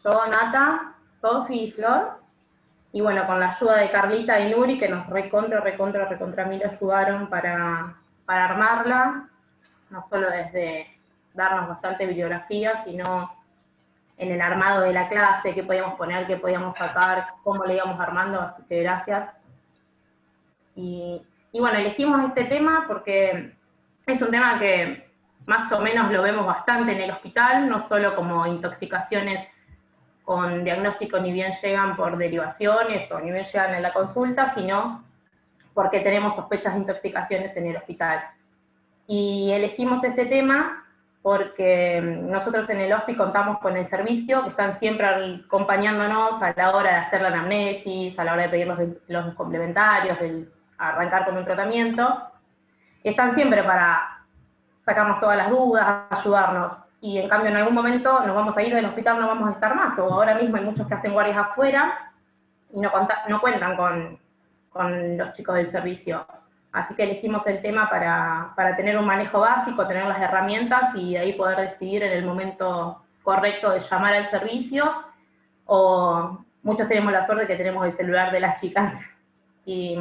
Yo, Nata, Sofi y Flor, y bueno, con la ayuda de Carlita y Nuri, que nos recontra mil ayudaron para armarla, no solo desde darnos bastante bibliografía, sino en el armado de la clase, qué podíamos poner, qué podíamos sacar, cómo le íbamos armando, así que gracias. Y bueno, elegimos este tema porque es un tema que más o menos lo vemos bastante en el hospital, no solo como intoxicaciones con diagnóstico ni bien llegan por derivaciones o ni bien llegan en la consulta, sino porque tenemos sospechas de intoxicaciones en el hospital. Y elegimos este tema porque nosotros en el HOSPI contamos con el servicio, que están siempre acompañándonos a la hora de hacer la anamnesis, a la hora de pedir los complementarios, de arrancar con un tratamiento. Están siempre para sacarnos todas las dudas, ayudarnos. Y en cambio en algún momento nos vamos a ir del hospital, no vamos a estar más, o ahora mismo hay muchos que hacen guardias afuera y no cuentan con los chicos del servicio. Así que elegimos el tema para tener un manejo básico, tener las herramientas y de ahí poder decidir en el momento correcto de llamar al servicio, o muchos tenemos la suerte que tenemos el celular de las chicas, y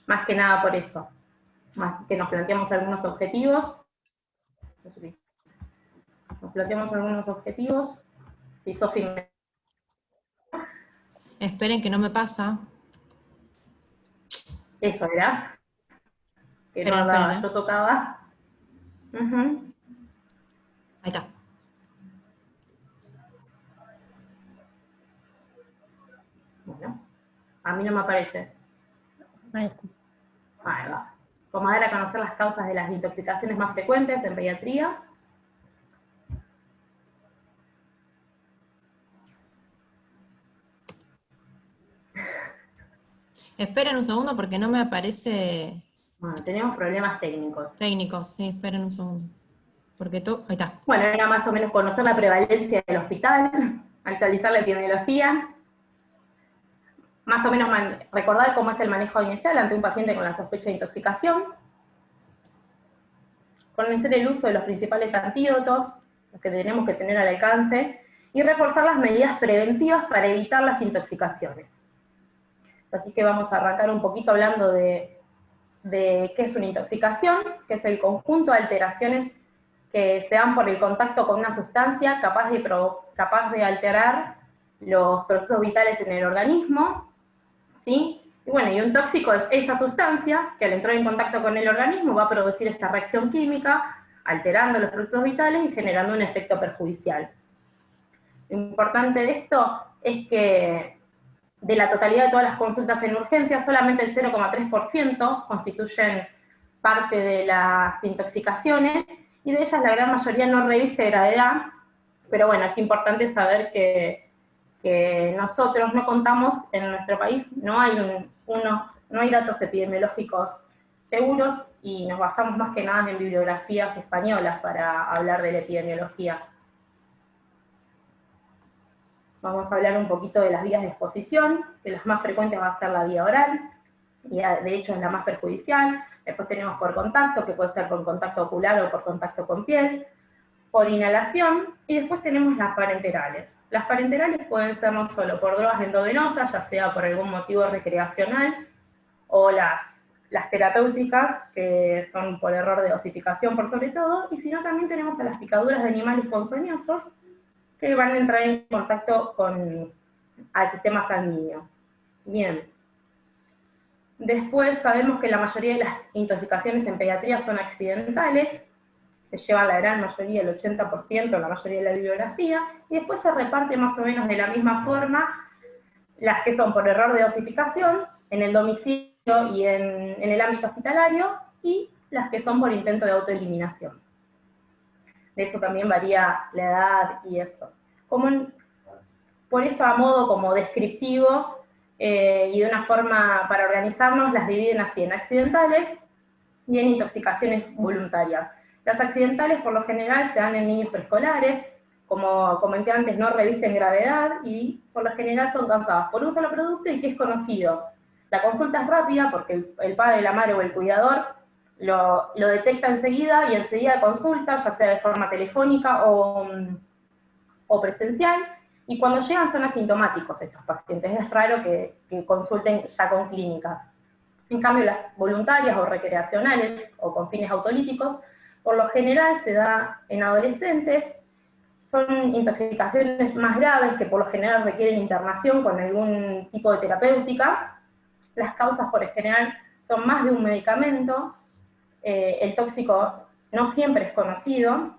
más que nada por eso. Así que nos planteamos algunos objetivos. Si Sofi me... Esperen que no me pasa. Eso era. Que no Esperen, andaba, esperen, yo tocaba. Ahí está. Bueno, a mí no me aparece. Ahí va. Como dar a conocer las causas de las intoxicaciones más frecuentes en pediatría. Esperen un segundo porque no me aparece... Bueno, tenemos problemas técnicos. Técnicos, sí, esperen un segundo. Porque ahí está. Bueno, era más o menos conocer la prevalencia del hospital, actualizar la epidemiología, más o menos recordar cómo es el manejo inicial ante un paciente con la sospecha de intoxicación, conocer el uso de los principales antídotos, los que tenemos que tener al alcance, y reforzar las medidas preventivas para evitar las intoxicaciones. Así que vamos a arrancar un poquito hablando de qué es una intoxicación, que es el conjunto de alteraciones que se dan por el contacto con una sustancia capaz de alterar los procesos vitales en el organismo, ¿sí? Y bueno, y un tóxico es esa sustancia que al entrar en contacto con el organismo va a producir esta reacción química, alterando los procesos vitales y generando un efecto perjudicial. Lo importante de esto es que de la totalidad de todas las consultas en urgencia, solamente el 0,3% constituyen parte de las intoxicaciones, y de ellas la gran mayoría no reviste gravedad, pero bueno, es importante saber que nosotros no contamos, en nuestro país no hay datos epidemiológicos seguros, y nos basamos más que nada en bibliografías españolas para hablar de la epidemiología. Vamos a hablar un poquito de las vías de exposición, que las más frecuentes va a ser la vía oral, y de hecho es la más perjudicial. Después tenemos por contacto, que puede ser por contacto ocular o por contacto con piel, por inhalación, y después tenemos las parenterales. Las parenterales pueden ser no solo por drogas endovenosas, ya sea por algún motivo recreacional, o las terapéuticas, que son por error de dosificación por sobre todo, y si no también tenemos a las picaduras de animales ponzoñosos, que van a entrar en contacto al sistema sanguíneo. Bien. Después sabemos que la mayoría de las intoxicaciones en pediatría son accidentales, se lleva la gran mayoría, el 80%, la mayoría de la bibliografía, y después se reparte más o menos de la misma forma las que son por error de dosificación, en el domicilio y en el ámbito hospitalario, y las que son por intento de autoeliminación. De eso también varía la edad y eso. Por eso, a modo como descriptivo y de una forma para organizarnos, las dividen así en accidentales y en intoxicaciones voluntarias. Las accidentales por lo general se dan en niños preescolares, como comenté antes, no revisten gravedad y por lo general son causadas por un solo producto y que es conocido. La consulta es rápida porque el padre, la madre o el cuidador lo detecta enseguida y enseguida consulta, ya sea de forma telefónica o presencial, Y cuando llegan son asintomáticos estos pacientes, es raro que consulten ya con clínica. En cambio, las voluntarias o recreacionales o con fines autolíticos, por lo general se da en adolescentes, son intoxicaciones más graves que por lo general requieren internación con algún tipo de terapéutica. Las causas por lo general son más de un medicamento, el tóxico no siempre es conocido,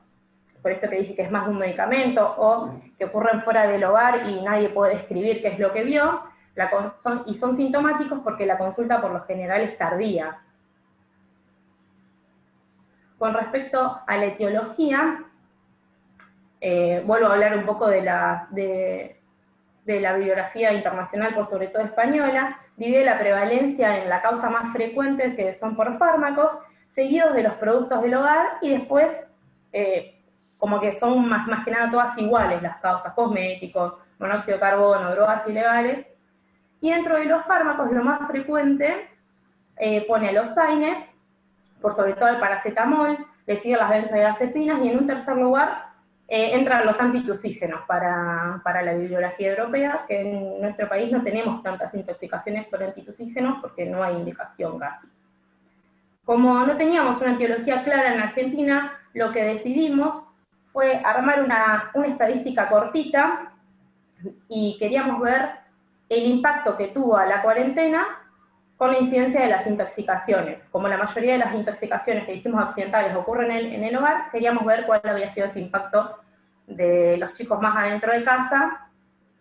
por esto que dije que es más de un medicamento, o que ocurren fuera del hogar y nadie puede describir qué es lo que vio, y son sintomáticos porque la consulta por lo general es tardía. Con respecto a la etiología, vuelvo a hablar un poco de la bibliografía internacional, por sobre todo española, divide la prevalencia en la causa más frecuente, que son por fármacos, seguidos de los productos del hogar, y después, como que son más que nada todas iguales las causas, cosméticos, monóxido de carbono, drogas ilegales, y dentro de los fármacos lo más frecuente pone los AINES, por sobre todo el paracetamol, le siguen las benzodiazepinas, y en un tercer lugar entran los antitusígenos para la bibliografía europea, que en nuestro país no tenemos tantas intoxicaciones por antitusígenos porque no hay indicación casi. Como no teníamos una etiología clara en Argentina, lo que decidimos fue armar una estadística cortita y queríamos ver el impacto que tuvo a la cuarentena con la incidencia de las intoxicaciones. Como la mayoría de las intoxicaciones que dijimos accidentales ocurren en el hogar, queríamos ver cuál había sido ese impacto de los chicos más adentro de casa,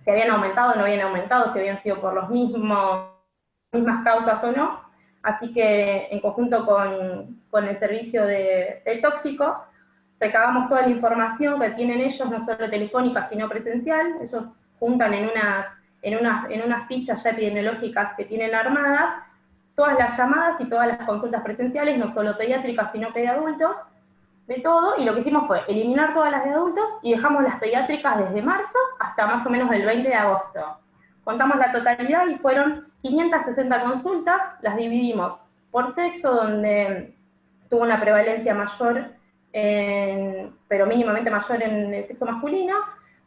si habían aumentado o no habían aumentado, si habían sido por las mismas causas o no. Así que en conjunto con el servicio del tóxico, recabamos toda la información que tienen ellos, no solo telefónica, sino presencial. Ellos juntan en unas fichas ya epidemiológicas que tienen armadas todas las llamadas y todas las consultas presenciales, no solo pediátricas, sino que de adultos, de todo, y lo que hicimos fue eliminar todas las de adultos y dejamos las pediátricas desde marzo hasta más o menos el 20 de agosto. Contamos la totalidad y fueron 560 consultas, las dividimos por sexo, donde tuvo una prevalencia mayor, pero mínimamente mayor en el sexo masculino.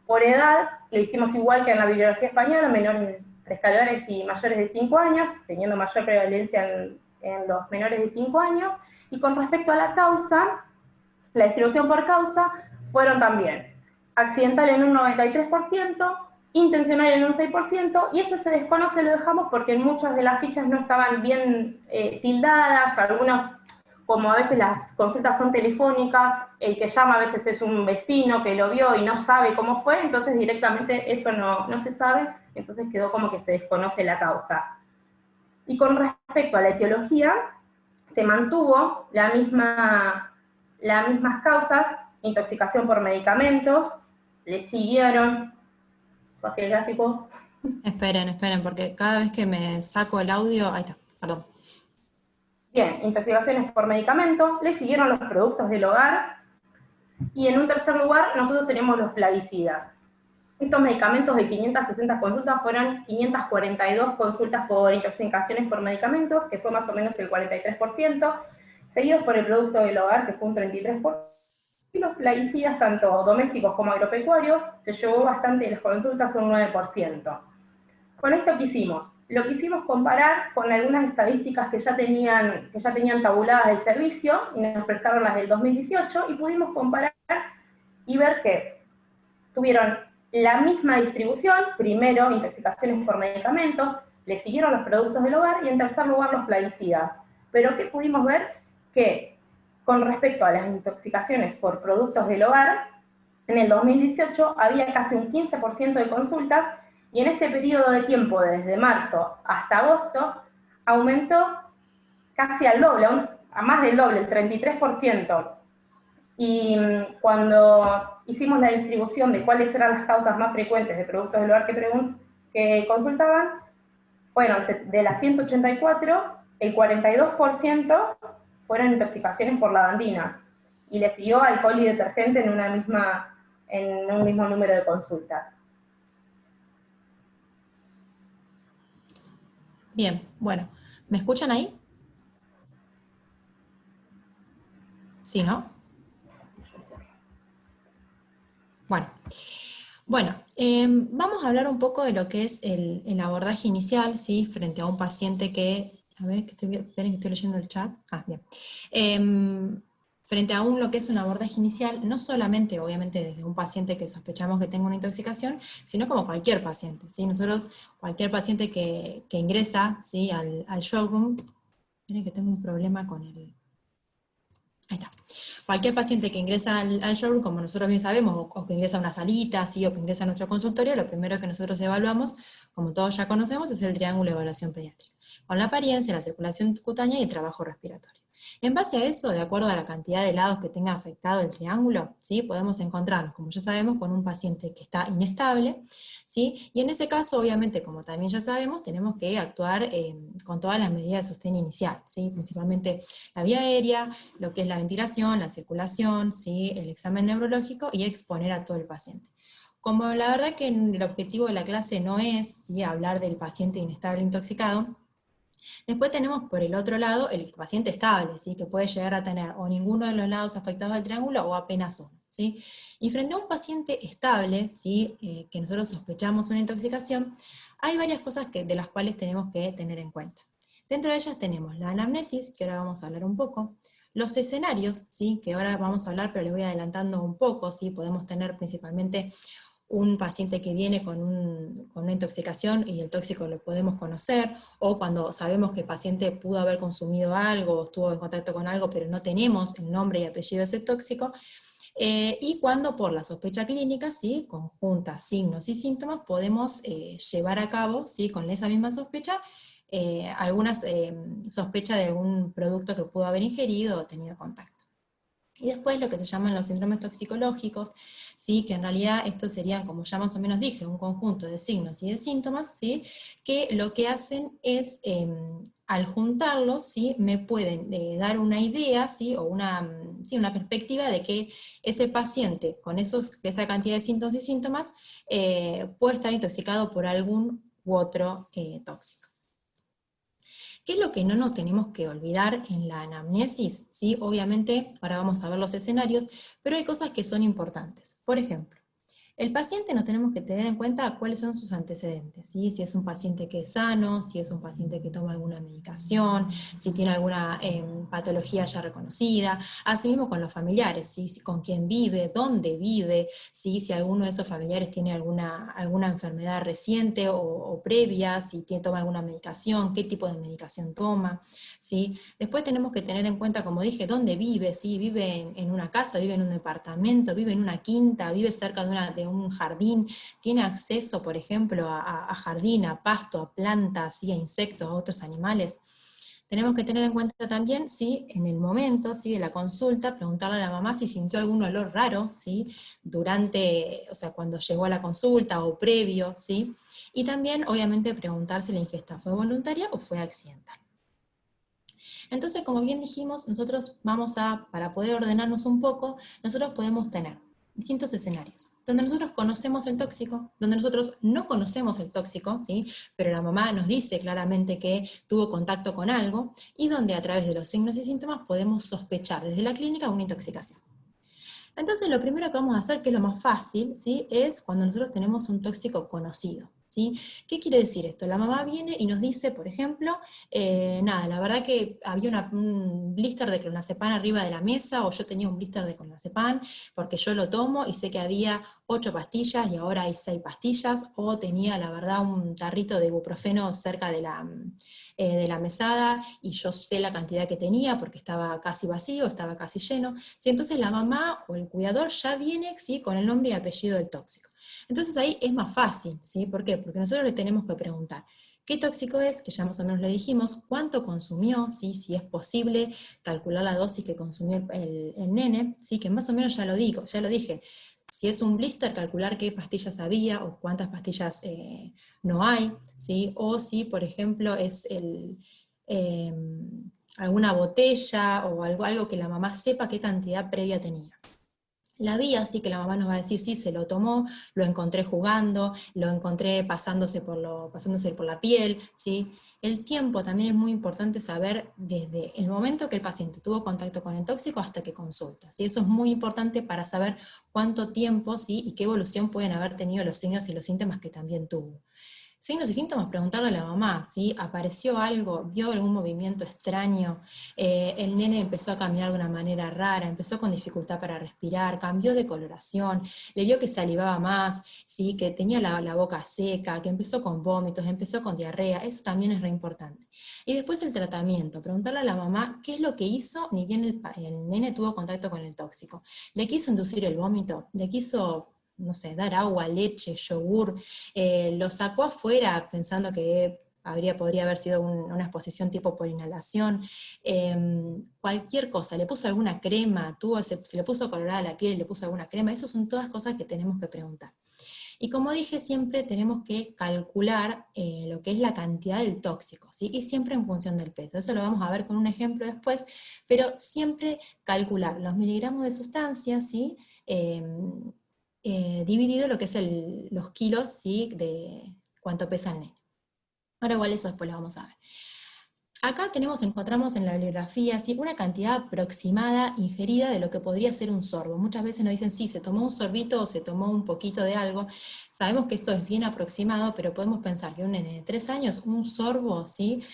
Por edad, lo hicimos igual que en la bibliografía española, preescolares y mayores de 5 años, teniendo mayor prevalencia en los menores de 5 años. Y con respecto a la causa, la distribución por causa fueron también accidental en un 93%, intencional en un 6%, y eso se desconoce, lo dejamos porque en muchas de las fichas no estaban bien tildadas, algunos, como a veces las consultas son telefónicas, el que llama a veces es un vecino que lo vio y no sabe cómo fue, entonces directamente eso no se sabe, entonces quedó como que se desconoce la causa. Y con respecto a la etiología, se mantuvo las mismas causas, intoxicación por medicamentos, le siguieron, el gráfico. Esperen, porque cada vez que me saco el audio, ahí está, perdón. Bien, intoxicaciones por medicamento, le siguieron los productos del hogar, y en un tercer lugar nosotros tenemos los plaguicidas. Estos medicamentos de 560 consultas fueron 542 consultas por intoxicaciones por medicamentos, que fue más o menos el 43%, seguidos por el producto del hogar, que fue un 33%, y los plaguicidas, tanto domésticos como agropecuarios, se llevó bastante las consultas, un 9%. Con esto, ¿qué hicimos? Lo quisimos comparar con algunas estadísticas que ya tenían tabuladas del servicio, y nos prestaron las del 2018, y pudimos comparar y ver que tuvieron la misma distribución, primero intoxicaciones por medicamentos, le siguieron los productos del hogar y en tercer lugar los plaguicidas. Pero ¿qué pudimos ver? Que con respecto a las intoxicaciones por productos del hogar, en el 2018 había casi un 15% de consultas, y en este periodo de tiempo, desde marzo hasta agosto, aumentó casi al doble, a más del doble, el 33%. Y cuando hicimos la distribución de cuáles eran las causas más frecuentes de productos del hogar que consultaban, fueron de las 184, el 42% fueron intoxicaciones por lavandinas, y le siguió alcohol y detergente en un mismo número de consultas. Bien, bueno, ¿me escuchan ahí? Sí, ¿no? Bueno, Bueno, vamos a hablar un poco de lo que es el abordaje inicial, ¿sí? Frente a un paciente que, a ver, esperen que estoy leyendo el chat. Ah, bien. Frente a lo que es un abordaje inicial, no solamente, obviamente, desde un paciente que sospechamos que tenga una intoxicación, sino como cualquier paciente, ¿sí? Nosotros, cualquier paciente que ingresa, ¿sí? al showroom, miren que tengo un problema con el... Ahí está. Cualquier paciente que ingresa al showroom, como nosotros bien sabemos, o que ingresa a una salita, ¿sí? O que ingresa a nuestro consultorio, lo primero que nosotros evaluamos, como todos ya conocemos, es el triángulo de evaluación pediátrica, con la apariencia, la circulación cutánea y el trabajo respiratorio. En base a eso, de acuerdo a la cantidad de lados que tenga afectado el triángulo, ¿sí? Podemos encontrarnos, como ya sabemos, con un paciente que está inestable, ¿sí? Y en ese caso, obviamente, como también ya sabemos, tenemos que actuar con todas las medidas de sostén inicial, ¿sí? Principalmente la vía aérea, lo que es la ventilación, la circulación, ¿sí? El examen neurológico y exponer a todo el paciente. Como la verdad que el objetivo de la clase no es, ¿sí? hablar del paciente inestable intoxicado, después tenemos por el otro lado el paciente estable, ¿sí? Que puede llegar a tener o ninguno de los lados afectados del triángulo o apenas uno, ¿sí? Y frente a un paciente estable, ¿sí? Que nosotros sospechamos una intoxicación, hay varias cosas de las cuales tenemos que tener en cuenta. Dentro de ellas tenemos la anamnesis, que ahora vamos a hablar un poco, los escenarios, ¿sí? Que ahora vamos a hablar, pero les voy adelantando un poco, ¿sí? Podemos tener principalmente un paciente que viene con una intoxicación y el tóxico lo podemos conocer, o cuando sabemos que el paciente pudo haber consumido algo o estuvo en contacto con algo, pero no tenemos el nombre y apellido de ese tóxico, y cuando por la sospecha clínica, ¿sí? Conjunta signos y síntomas, podemos llevar a cabo, ¿sí? Con esa misma sospecha, algunas sospechas de algún producto que pudo haber ingerido o tenido contacto. Y después lo que se llaman los síndromes toxicológicos, ¿sí? Que en realidad estos serían, como ya más o menos dije, un conjunto de signos y de síntomas, ¿sí? Que lo que hacen es, al juntarlos, ¿sí? Me pueden dar una idea, ¿sí? O sí, una perspectiva de que ese paciente con esa cantidad de síntomas y síntomas puede estar intoxicado por algún u otro tóxico. ¿Qué es lo que no nos tenemos que olvidar en la anamnesis? ¿Sí? Obviamente, ahora vamos a ver los escenarios, pero hay cosas que son importantes. Por ejemplo, el paciente nos tenemos que tener en cuenta cuáles son sus antecedentes, ¿sí? Si es un paciente que es sano, si es un paciente que toma alguna medicación, si tiene alguna patología ya reconocida, asimismo con los familiares, ¿sí? Con quién vive, dónde vive, ¿sí? Si alguno de esos familiares tiene alguna enfermedad reciente o previa, si toma alguna medicación, qué tipo de medicación toma, ¿sí? Después tenemos que tener en cuenta, como dije, dónde vive, ¿sí? Vive en una casa, vive en un departamento, vive en una quinta, vive cerca de un jardín, tiene acceso, por ejemplo, a jardín, a pasto, a plantas, ¿sí? A insectos, a otros animales. Tenemos que tener en cuenta también, ¿sí? En el momento, ¿sí? De la consulta, preguntarle a la mamá si sintió algún olor raro, ¿sí? Durante, o sea, cuando llegó a la consulta o previo, ¿sí? Y también, obviamente, preguntar si la ingesta fue voluntaria o fue accidental. Entonces, como bien dijimos, nosotros para poder ordenarnos un poco, nosotros podemos tener distintos escenarios, donde nosotros conocemos el tóxico, donde nosotros no conocemos el tóxico, ¿sí? Pero la mamá nos dice claramente que tuvo contacto con algo, y donde a través de los signos y síntomas podemos sospechar desde la clínica una intoxicación. Entonces, lo primero que vamos a hacer, que es lo más fácil, ¿sí? Es cuando nosotros tenemos un tóxico conocido, ¿sí? ¿Qué quiere decir esto? La mamá viene y nos dice, por ejemplo, nada, la verdad que había un blister de clonazepam arriba de la mesa, o yo tenía un blister de clonazepam porque yo lo tomo y sé que había 8 pastillas y ahora hay 6 pastillas, o tenía, la verdad, un tarrito de ibuprofeno cerca de la mesada y yo sé la cantidad que tenía porque estaba casi vacío, estaba casi lleno. ¿Sí? Entonces la mamá o el cuidador ya viene, ¿sí? Con el nombre y apellido del tóxico. Entonces ahí es más fácil, ¿sí? ¿Por qué? Porque nosotros le tenemos que preguntar qué tóxico es, que ya más o menos le dijimos, cuánto consumió, ¿sí? Si es posible calcular la dosis que consumió el nene, ¿sí? Que más o menos ya lo dije. Si es un blister, calcular qué pastillas había o cuántas pastillas no hay, ¿sí? O si, por ejemplo, es eh, alguna botella o algo que la mamá sepa qué cantidad previa tenía. La vía, sí, que la mamá nos va a decir, sí, se lo tomó, lo encontré jugando, lo encontré pasándose por la piel, ¿sí? El tiempo también es muy importante saber desde el momento que el paciente tuvo contacto con el tóxico hasta que consulta, ¿sí? Eso es muy importante para saber cuánto tiempo, ¿sí? Y qué evolución pueden haber tenido los signos y los síntomas que también tuvo. Signos y síntomas, preguntarle a la mamá, ¿sí? ¿Apareció algo? ¿Vio algún movimiento extraño? El nene empezó a caminar de una manera rara, empezó con dificultad para respirar, cambió de coloración, le vio que salivaba más, ¿sí? Que tenía la boca seca, que empezó con vómitos, empezó con diarrea, eso también es re importante. Y después el tratamiento, preguntarle a la mamá qué es lo que hizo, ni bien el nene tuvo contacto con el tóxico. ¿Le quiso inducir el vómito? ¿Le quiso, no sé, dar agua, leche, yogur? Lo sacó afuera pensando que podría haber sido una exposición tipo por inhalación, cualquier cosa, le puso alguna crema, se le puso colorada la piel, le puso alguna crema, esas son todas cosas que tenemos que preguntar. Y como dije, siempre tenemos que calcular lo que es la cantidad del tóxico, ¿sí? Y siempre en función del peso. Eso lo vamos a ver con un ejemplo después, pero siempre calcular los miligramos de sustancia, ¿sí? Eh, Dividido lo que es los kilos, ¿sí? De cuánto pesa el nene. Ahora igual eso después lo vamos a ver. Acá encontramos en la bibliografía, ¿sí? Una cantidad aproximada ingerida de lo que podría ser un sorbo. Muchas veces nos dicen, sí, se tomó un sorbito o se tomó un poquito de algo. Sabemos que esto es bien aproximado, pero podemos pensar que un nene de 3 años, un sorbo, ¿sí?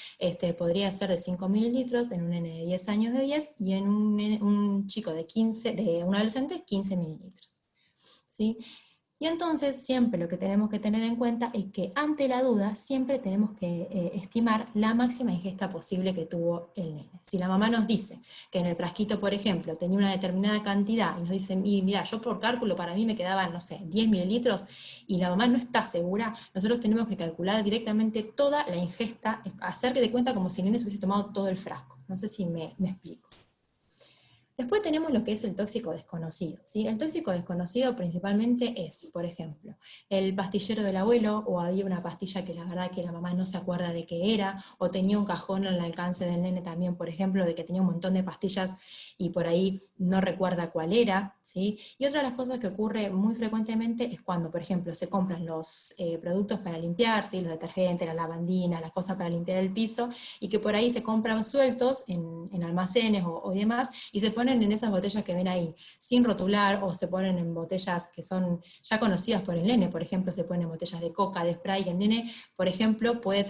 Podría ser de 5 mililitros, en un nene de 10 años de 10, y en un chico de un adolescente, 15 mililitros. ¿Sí? Y entonces siempre lo que tenemos que tener en cuenta es que ante la duda siempre tenemos que estimar la máxima ingesta posible que tuvo el nene. Si la mamá nos dice que en el frasquito, por ejemplo, tenía una determinada cantidad y nos dice, y mira, yo por cálculo para mí me quedaban, no sé, 10 mililitros, y la mamá no está segura, nosotros tenemos que calcular directamente toda la ingesta, hacer de cuenta como si el nene se hubiese tomado todo el frasco. No sé si me explico. Después tenemos lo que es el tóxico desconocido, ¿sí? El tóxico desconocido principalmente es, por ejemplo, el pastillero del abuelo, o había una pastilla que la verdad que la mamá no se acuerda de qué era, o tenía un cajón al alcance del nene también, por ejemplo, de que tenía un montón de pastillas y por ahí no recuerda cuál era, ¿sí? Y otra de las cosas que ocurre muy frecuentemente es cuando, por ejemplo, se compran los productos para limpiar, ¿sí? Los detergentes, la lavandina, las cosas para limpiar el piso, y que por ahí se compran sueltos en almacenes o demás, y se ponen en esas botellas que ven ahí, sin rotular, o se ponen en botellas que son ya conocidas por el nene, por ejemplo, se ponen en botellas de coca, de spray, y el nene, por ejemplo, puede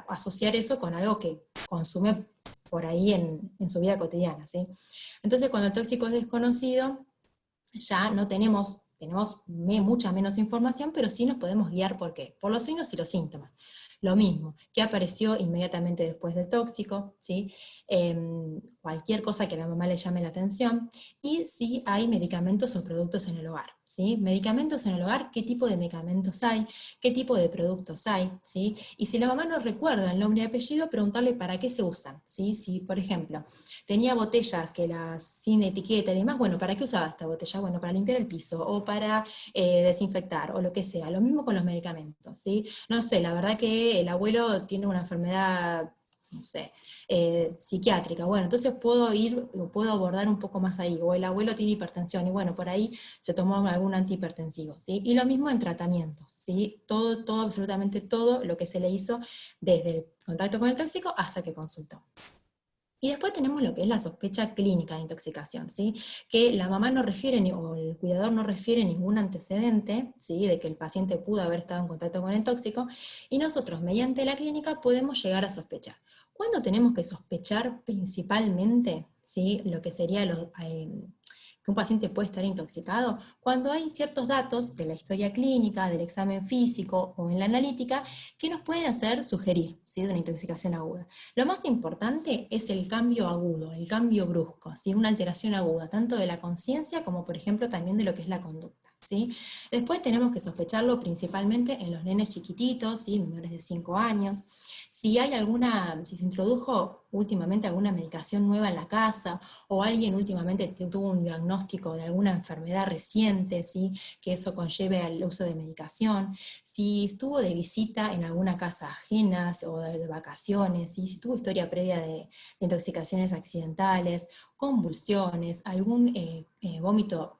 asociar eso con algo que consume por ahí en su vida cotidiana, ¿sí? Entonces, cuando el tóxico es desconocido, ya no tenemos mucha menos información, pero sí nos podemos guiar por qué, por los signos y los síntomas. Lo mismo, que apareció inmediatamente después del tóxico, ¿sí? Cualquier cosa que a la mamá le llame la atención, y si hay medicamentos o productos en el hogar, ¿sí? Medicamentos en el hogar, ¿qué tipo de medicamentos hay? ¿Qué tipo de productos hay? ¿Sí? Y si la mamá no recuerda el nombre y apellido, preguntarle para qué se usan, ¿sí? Si, por ejemplo, tenía botellas sin etiqueta y demás, bueno, ¿para qué usaba esta botella? Bueno, para limpiar el piso, o para desinfectar, o lo que sea. Lo mismo con los medicamentos, ¿sí? No sé, la verdad que el abuelo tiene una enfermedad, no sé, psiquiátrica. Bueno, entonces puedo abordar un poco más ahí. O el abuelo tiene hipertensión y bueno, por ahí se tomó algún antihipertensivo, ¿sí? Y lo mismo en tratamientos, ¿sí? Todo, absolutamente todo lo que se le hizo desde el contacto con el tóxico hasta que consultó. Y después tenemos lo que es la sospecha clínica de intoxicación, ¿sí? Que la mamá no refiere, o el cuidador no refiere ningún antecedente, ¿sí? De que el paciente pudo haber estado en contacto con el tóxico, y nosotros mediante la clínica podemos llegar a sospechar. ¿Cuándo tenemos que sospechar principalmente, ¿sí? Lo que sería que un paciente puede estar intoxicado? Cuando hay ciertos datos de la historia clínica, del examen físico o en la analítica que nos pueden hacer sugerir, ¿sí? De una intoxicación aguda. Lo más importante es el cambio agudo, el cambio brusco, ¿sí? Una alteración aguda, tanto de la conciencia como, por ejemplo, también de lo que es la conducta, ¿sí? Después tenemos que sospecharlo principalmente en los nenes chiquititos, ¿sí? Menores de 5 años. Si se introdujo últimamente alguna medicación nueva en la casa, o alguien últimamente tuvo un diagnóstico de alguna enfermedad reciente, ¿sí? Que eso conlleve al uso de medicación, si estuvo de visita en alguna casa ajena o de vacaciones, si tuvo historia previa de intoxicaciones accidentales, convulsiones, algún vómito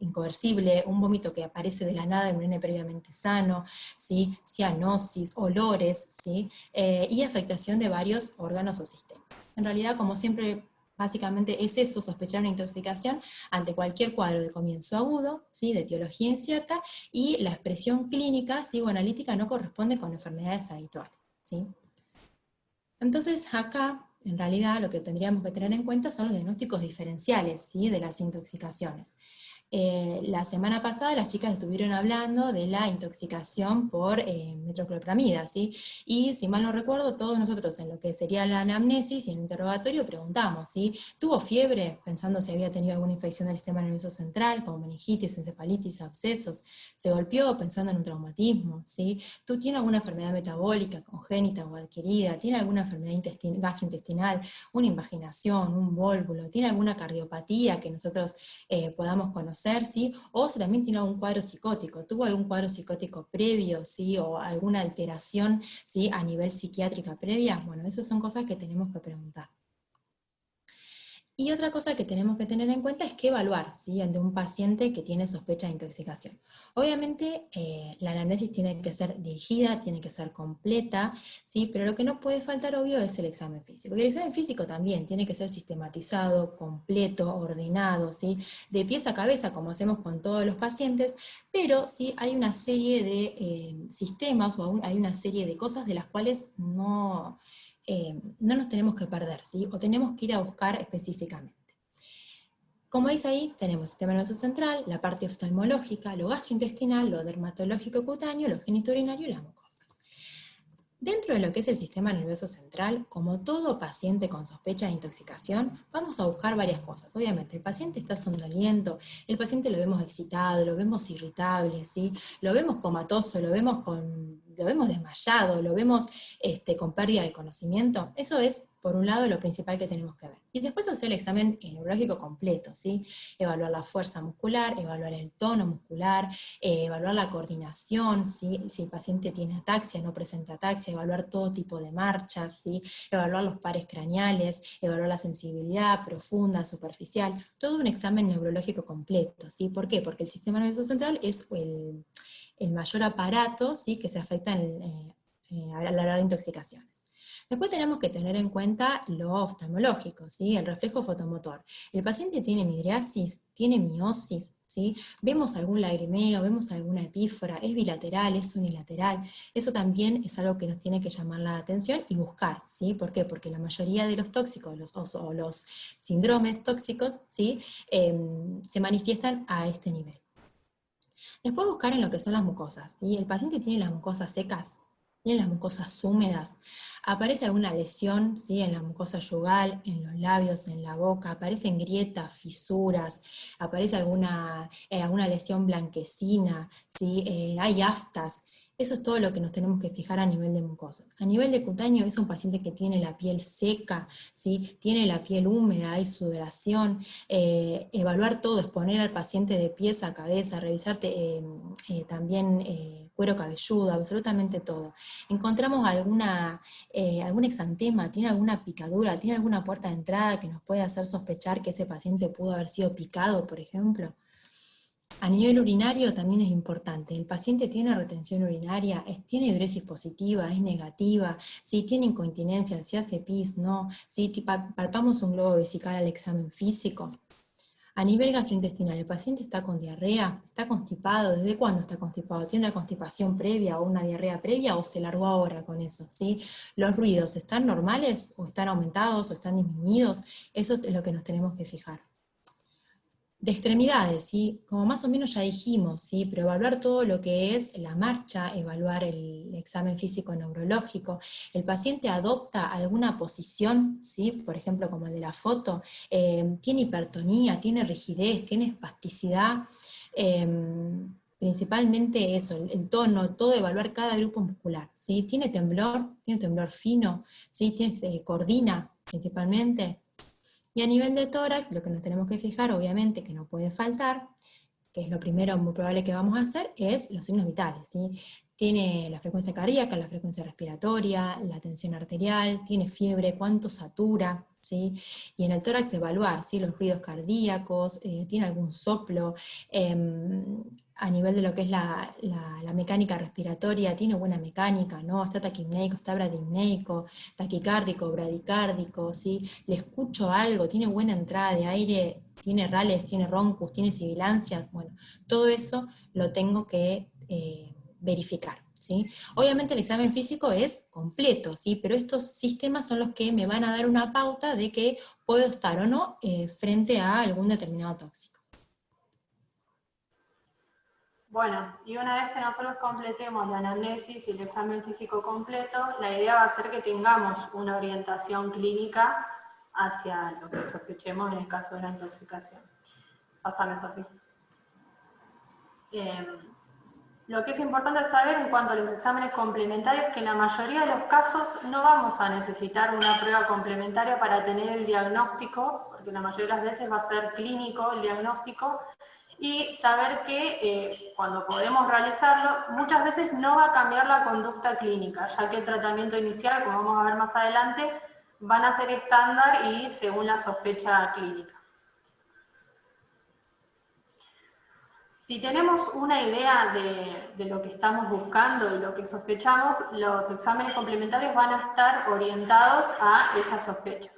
incoercible, un vómito que aparece de la nada en un nene previamente sano, ¿sí? Cianosis, olores, ¿sí? Y afectación de varios órganos o sistemas. En realidad, como siempre, básicamente es eso, sospechar una intoxicación ante cualquier cuadro de comienzo agudo, ¿sí? De etiología incierta, y la expresión clínica, ¿sí? O analítica no corresponde con enfermedades habituales, ¿sí? Entonces acá, en realidad, lo que tendríamos que tener en cuenta son los diagnósticos diferenciales, ¿sí? De las intoxicaciones. La semana pasada las chicas estuvieron hablando de la intoxicación por metoclopramida, ¿sí? Y si mal no recuerdo, todos nosotros en lo que sería la anamnesis y en el interrogatorio preguntamos, ¿sí? ¿Tuvo fiebre? Pensando si había tenido alguna infección del sistema nervioso central, como meningitis, encefalitis, abscesos. ¿Se golpeó pensando en un traumatismo? ¿Sí? ¿Tú tienes alguna enfermedad metabólica, congénita o adquirida? ¿Tiene alguna enfermedad gastrointestinal, una invaginación, un vólvulo? ¿Tiene alguna cardiopatía que nosotros podamos conocer? ¿Sí? O si también tiene algún cuadro psicótico, tuvo algún cuadro psicótico previo, ¿sí? O alguna alteración, ¿sí? A nivel psiquiátrica previa. Bueno, esas son cosas que tenemos que preguntar. Y otra cosa que tenemos que tener en cuenta es qué evaluar, ¿sí? Ante un paciente que tiene sospecha de intoxicación. Obviamente la anamnesis tiene que ser dirigida, tiene que ser completa, ¿sí? Pero lo que no puede faltar, obvio, es el examen físico. Y el examen físico también tiene que ser sistematizado, completo, ordenado, ¿sí? De pies a cabeza, como hacemos con todos los pacientes, pero sí hay una serie de sistemas o hay una serie de cosas de las cuales no nos tenemos que perder, ¿sí? O tenemos que ir a buscar específicamente. Como dice ahí, tenemos el sistema nervioso central, la parte oftalmológica, lo gastrointestinal, lo dermatológico cutáneo, lo genitourinario y la mucosa. Dentro de lo que es el sistema nervioso central, como todo paciente con sospecha de intoxicación, vamos a buscar varias cosas. Obviamente, el paciente está somnoliento, el paciente lo vemos excitado, lo vemos irritable, ¿sí? Lo vemos comatoso, lo vemos desmayado, lo vemos con pérdida del conocimiento. Eso es, por un lado, lo principal que tenemos que ver. Y después hacer el examen neurológico completo, ¿sí? Evaluar la fuerza muscular, evaluar el tono muscular, evaluar la coordinación, ¿sí? Si el paciente tiene ataxia, no presenta ataxia, evaluar todo tipo de marchas, ¿sí? Evaluar los pares craneales, evaluar la sensibilidad profunda, superficial, todo un examen neurológico completo, ¿sí? ¿Por qué? Porque el sistema nervioso central es el mayor aparato, ¿sí? Que se afecta a la hora de intoxicaciones. Después tenemos que tener en cuenta lo oftalmológico, ¿sí? El reflejo fotomotor. El paciente tiene midriasis, tiene miosis, ¿sí? Vemos algún lagrimeo, vemos alguna epífora, es bilateral, es unilateral. Eso también es algo que nos tiene que llamar la atención y buscar, ¿sí? ¿Por qué? Porque la mayoría de los tóxicos o los síndromes tóxicos, ¿sí? Se manifiestan a este nivel. Después buscar en lo que son las mucosas, ¿sí? El paciente tiene las mucosas secas, tiene las mucosas húmedas, aparece alguna lesión, ¿sí? En la mucosa yugal, en los labios, en la boca, aparecen grietas, fisuras, aparece alguna lesión blanquecina, ¿sí? Hay aftas. Eso es todo lo que nos tenemos que fijar a nivel de mucosa. A nivel de cutáneo es un paciente que tiene la piel seca, ¿sí? Tiene la piel húmeda, hay sudoración, evaluar todo, exponer al paciente de pies a cabeza, revisarte también cuero cabelludo, absolutamente todo. Encontramos algún exantema, tiene alguna picadura, tiene alguna puerta de entrada que nos puede hacer sospechar que ese paciente pudo haber sido picado, por ejemplo. A nivel urinario también es importante. El paciente tiene retención urinaria, tiene diuresis positiva, es negativa, si tiene incontinencia, si hace pis, no, si palpamos un globo vesical al examen físico. A nivel gastrointestinal, el paciente está con diarrea, está constipado. ¿Desde cuándo está constipado? ¿Tiene una constipación previa o una diarrea previa o se largó ahora con eso? ¿Sí? ¿Los ruidos están normales o están aumentados o están disminuidos? Eso es lo que nos tenemos que fijar. De extremidades, ¿sí? Como más o menos ya dijimos, ¿sí? Pero evaluar todo lo que es la marcha, evaluar el examen físico neurológico. El paciente adopta alguna posición, ¿sí? Por ejemplo, como el de la foto, tiene hipertonía, tiene rigidez, tiene espasticidad, principalmente eso, el tono, todo, evaluar cada grupo muscular, ¿sí? Tiene temblor fino, ¿sí? Coordina principalmente. Y a nivel de tórax, lo que nos tenemos que fijar, obviamente, que no puede faltar, que es lo primero muy probable que vamos a hacer, es los signos vitales, ¿sí? tiene la frecuencia cardíaca, la frecuencia respiratoria, la tensión arterial, tiene fiebre, cuánto satura, ¿sí? Y en el tórax evaluar, ¿sí? Los ruidos cardíacos, tiene algún soplo, a nivel de lo que es la mecánica respiratoria, tiene buena mecánica, ¿no? Está taquipneico, está bradipneico, taquicárdico, bradicárdico, ¿sí? Le escucho algo, tiene buena entrada de aire, tiene rales, tiene roncus, tiene sibilancias, bueno, todo eso lo tengo que verificar, ¿sí? Obviamente el examen físico es completo, ¿sí? Pero estos sistemas son los que me van a dar una pauta de que puedo estar o no frente a algún determinado tóxico. Bueno, y una vez que nosotros completemos la anamnesis y el examen físico completo, la idea va a ser que tengamos una orientación clínica hacia lo que sospechemos en el caso de la intoxicación. Pásame, Sofía. Lo que es importante saber en cuanto a los exámenes complementarios es que en la mayoría de los casos no vamos a necesitar una prueba complementaria para tener el diagnóstico, porque la mayoría de las veces va a ser clínico el diagnóstico, y saber que cuando podemos realizarlo, muchas veces no va a cambiar la conducta clínica, ya que el tratamiento inicial, como vamos a ver más adelante, van a ser estándar y según la sospecha clínica. Si tenemos una idea de lo que estamos buscando y lo que sospechamos, los exámenes complementarios van a estar orientados a esa sospecha.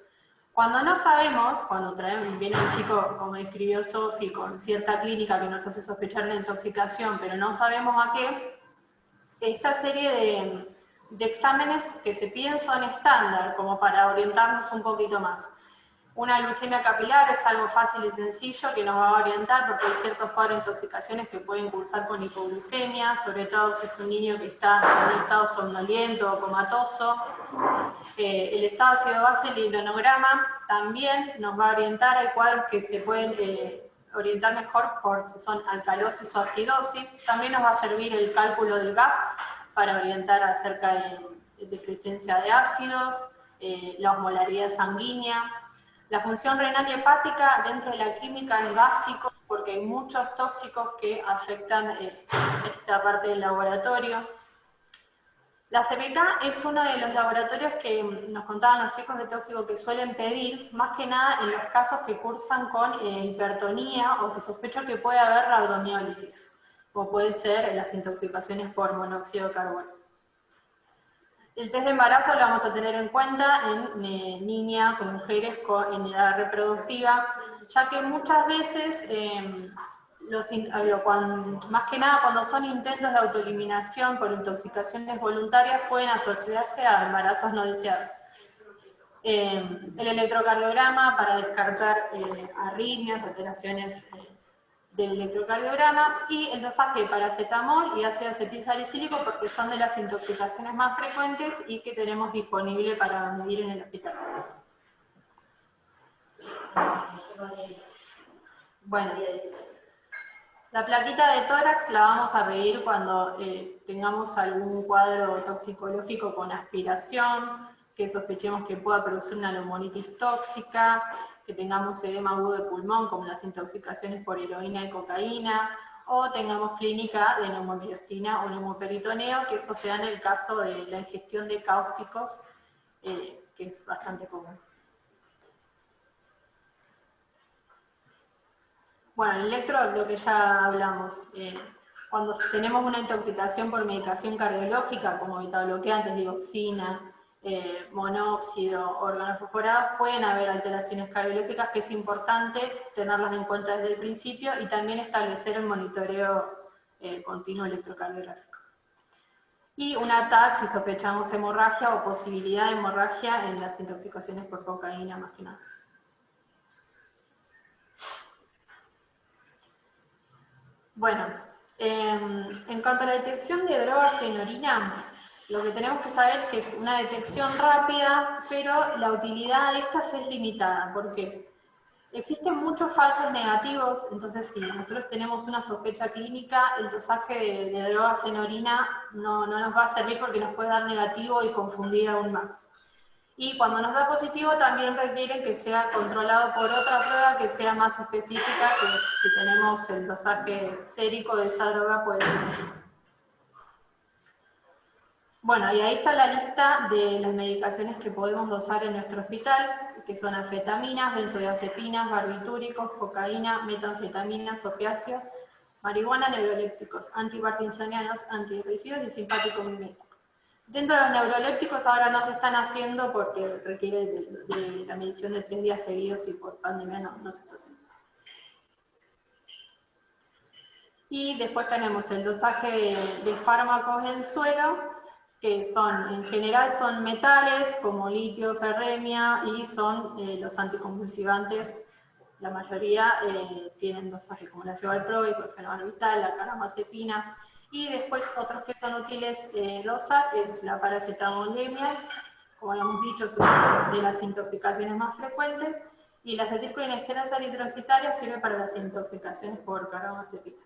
Cuando no sabemos, cuando viene un chico, como describió Sofi, con cierta clínica que nos hace sospechar una intoxicación, pero no sabemos a qué, esta serie de exámenes que se piden son estándar, como para orientarnos un poquito más. Una glucemia capilar es algo fácil y sencillo que nos va a orientar porque hay ciertos cuadros de intoxicaciones que pueden cursar con hipoglucemia, sobre todo si es un niño que está en un estado somnoliento o comatoso. El estado ácido base, el hidronograma, también nos va a orientar. Hay cuadros que se pueden orientar mejor por si son alcalosis o acidosis. También nos va a servir el cálculo del GAP para orientar acerca de presencia de ácidos, la osmolaridad sanguínea. La función renal y hepática dentro de la química es básico porque hay muchos tóxicos que afectan esta parte del laboratorio. La CPK es uno de los laboratorios que nos contaban los chicos de tóxico que suelen pedir, más que nada en los casos que cursan con hipertonía o que sospecho que puede haber rabdomiólisis, o puede ser las intoxicaciones por monóxido de carbono. El test de embarazo lo vamos a tener en cuenta en niñas o mujeres en edad reproductiva, ya que muchas veces, más que nada cuando son intentos de autoeliminación por intoxicaciones voluntarias, pueden asociarse a embarazos no deseados. El electrocardiograma para descartar arritmias, alteraciones del electrocardiograma, y el dosaje de paracetamol y ácido acetilsalicílico porque son de las intoxicaciones más frecuentes y que tenemos disponible para medir en el hospital. Bueno, la plaquita de tórax la vamos a pedir cuando tengamos algún cuadro toxicológico con aspiración, que sospechemos que pueda producir una neumonitis tóxica, que tengamos edema agudo de pulmón, como las intoxicaciones por heroína y cocaína, o tengamos clínica de neumoperiostina o neumoperitoneo, que eso se da en el caso de la ingestión de cáusticos, que es bastante común. Bueno, el electro, lo que ya hablamos, cuando tenemos una intoxicación por medicación cardiológica, como betabloqueantes, digoxina, monóxido, órganos fosforados, pueden haber alteraciones cardiológicas que es importante tenerlas en cuenta desde el principio y también establecer el monitoreo continuo electrocardiográfico. Y una TAC si sospechamos hemorragia o posibilidad de hemorragia en las intoxicaciones por cocaína más que nada. Bueno, en cuanto a la detección de drogas en orina, lo que tenemos que saber es que es una detección rápida, pero la utilidad de estas es limitada. ¿Por qué? Existen muchos falsos negativos, entonces si nosotros tenemos una sospecha clínica, el dosaje de drogas en orina no nos va a servir porque nos puede dar negativo y confundir aún más. Y cuando nos da positivo también requieren que sea controlado por otra prueba que sea más específica, que si tenemos el dosaje sérico de esa droga puede ser. Bueno, y ahí está la lista de las medicaciones que podemos dosar en nuestro hospital, que son anfetaminas, benzodiazepinas, barbitúricos, cocaína, metanfetaminas, opiáceos, marihuana, neurolépticos, antiparkinsonianos, antidepresivos y simpáticos miméticos. Dentro de los neurolépticos ahora no se están haciendo porque requiere de la medición de 3 días seguidos y por pandemia no se está haciendo. Y después tenemos el dosaje de fármacos en suero, que son, en general son metales como litio, ferremia, y son los anticonvulsivantes. La mayoría tienen dosaje como la valproico, el fenobarbital, la carbamazepina, y después otros que son útiles dosar es la paracetamolemia, como habíamos dicho, es una de las intoxicaciones más frecuentes, y la acetilcolinesterasa eritrocitaria sirve para las intoxicaciones por carbamazepina.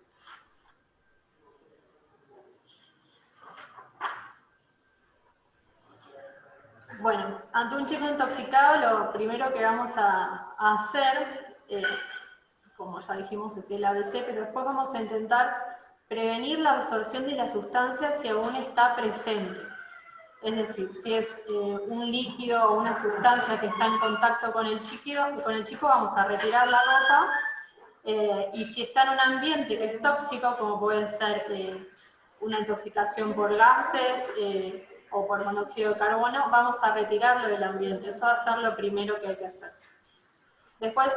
Bueno, ante un chico intoxicado lo primero que vamos a hacer, como ya dijimos, es el ABC, pero después vamos a intentar prevenir la absorción de la sustancia si aún está presente. Es decir, si es un líquido o una sustancia que está en contacto con el chico vamos a retirar la ropa, y si está en un ambiente que es tóxico, como puede ser una intoxicación por gases, o por monóxido de carbono, vamos a retirarlo del ambiente. Eso va a ser lo primero que hay que hacer. Después,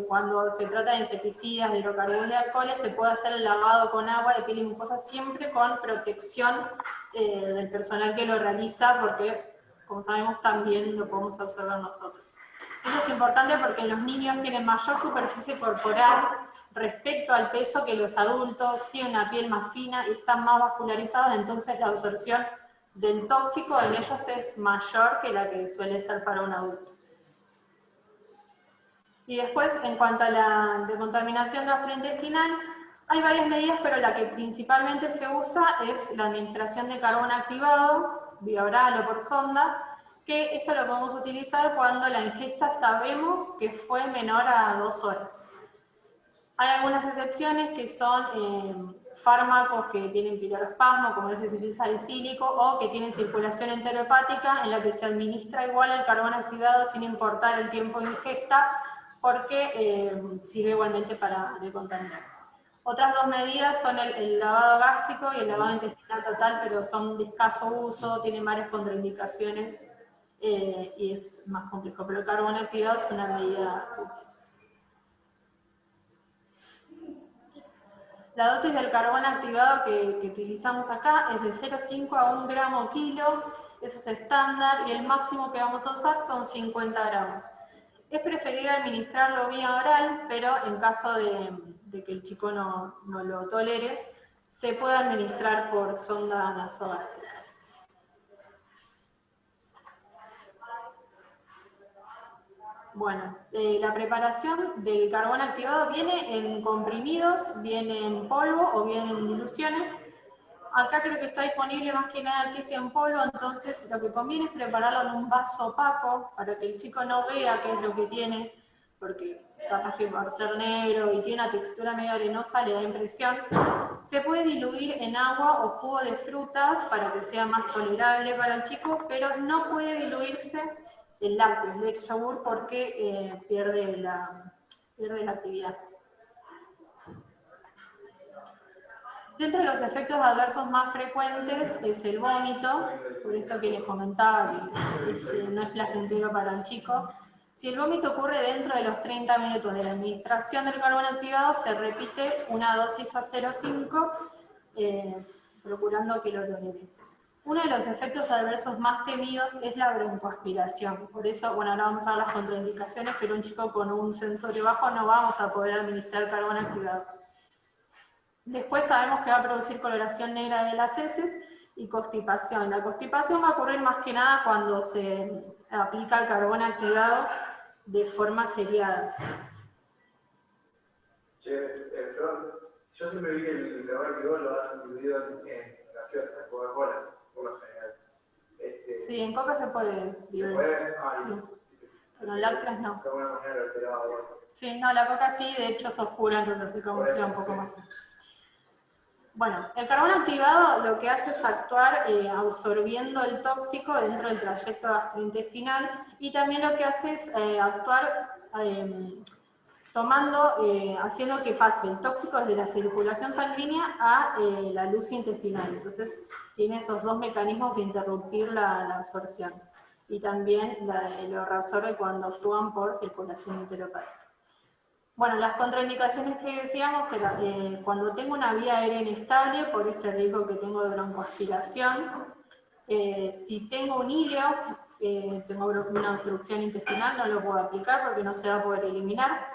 cuando se trata de insecticidas, de hidrocarburos de alcoholes, se puede hacer el lavado con agua de piel y mucosa, siempre con protección del personal que lo realiza, porque, como sabemos, también lo podemos observar nosotros. Eso es importante porque los niños tienen mayor superficie corporal respecto al peso que los adultos, tienen una piel más fina y están más vascularizados, entonces la absorción del tóxico en ellos es mayor que la que suele ser para un adulto. Y después, en cuanto a la decontaminación gastrointestinal, hay varias medidas, pero la que principalmente se usa es la administración de carbón activado, vía oral o por sonda, que esto lo podemos utilizar cuando la ingesta sabemos que fue menor a 2 horas. Hay algunas excepciones que son fármacos que tienen piloespasmo, como es el salicílico, o que tienen circulación enterohepática, en la que se administra igual el carbón activado sin importar el tiempo de ingesta, porque sirve igualmente para decontaminar. Otras 2 medidas son el lavado gástrico y el lavado intestinal total, pero son de escaso uso, tienen varias contraindicaciones y es más complejo, pero el carbón activado es una medida útil. La dosis del carbón activado que utilizamos acá es de 0,5 a 1 gramo kilo, eso es estándar, y el máximo que vamos a usar son 50 gramos. Es preferible administrarlo vía oral, pero en caso de que el chico no lo tolere, se puede administrar por sonda nasogástrica. Bueno, la preparación del carbón activado viene en comprimidos, viene en polvo o viene en diluciones. Acá creo que está disponible más que nada el que sea en polvo, entonces lo que conviene es prepararlo en un vaso opaco para que el chico no vea qué es lo que tiene, porque capaz que por ser negro y tiene una textura medio arenosa le da impresión. Se puede diluir en agua o jugo de frutas para que sea más tolerable para el chico, pero no puede diluirse el lácteo, leche, yogur, porque pierde la actividad. Dentro de los efectos adversos más frecuentes es el vómito, por esto que les comentaba, que no es placentero para el chico. Si el vómito ocurre dentro de los 30 minutos de la administración del carbón activado, se repite una dosis a 0,5, procurando que lo tolere. Uno de los efectos adversos más temidos es la broncoaspiración. Por eso, bueno, ahora vamos a ver las contraindicaciones, pero un chico con un sensorio bajo no vamos a poder administrar carbón activado. Después sabemos que va a producir coloración negra de las heces y constipación. La constipación va a ocurrir más que nada cuando se aplica el carbón activado de forma seriada. Flor, yo siempre vi que el carbón activado lo han incluido en gaseosa, en Coca-Cola, por lo general. Sí, en Coca se puede. ¿Se puede? Sí. Pero en lácteas no. De alguna manera alterado, bueno. Sí, no, la Coca sí, de hecho es oscura, entonces así como queda un poco más. Bueno, el carbono activado lo que hace es actuar absorbiendo el tóxico dentro del trayecto gastrointestinal, y también lo que hace es actuar haciendo que pase el tóxico desde la circulación sanguínea a la luz intestinal. Entonces tiene esos dos mecanismos de interrumpir la absorción. Y también lo reabsorbe cuando actúan por circulación enteropática. Bueno, las contraindicaciones que decíamos era cuando tengo una vía aérea inestable por este riesgo que tengo de broncoaspiración, si tengo un híleo, tengo una obstrucción intestinal, no lo puedo aplicar porque no se va a poder eliminar.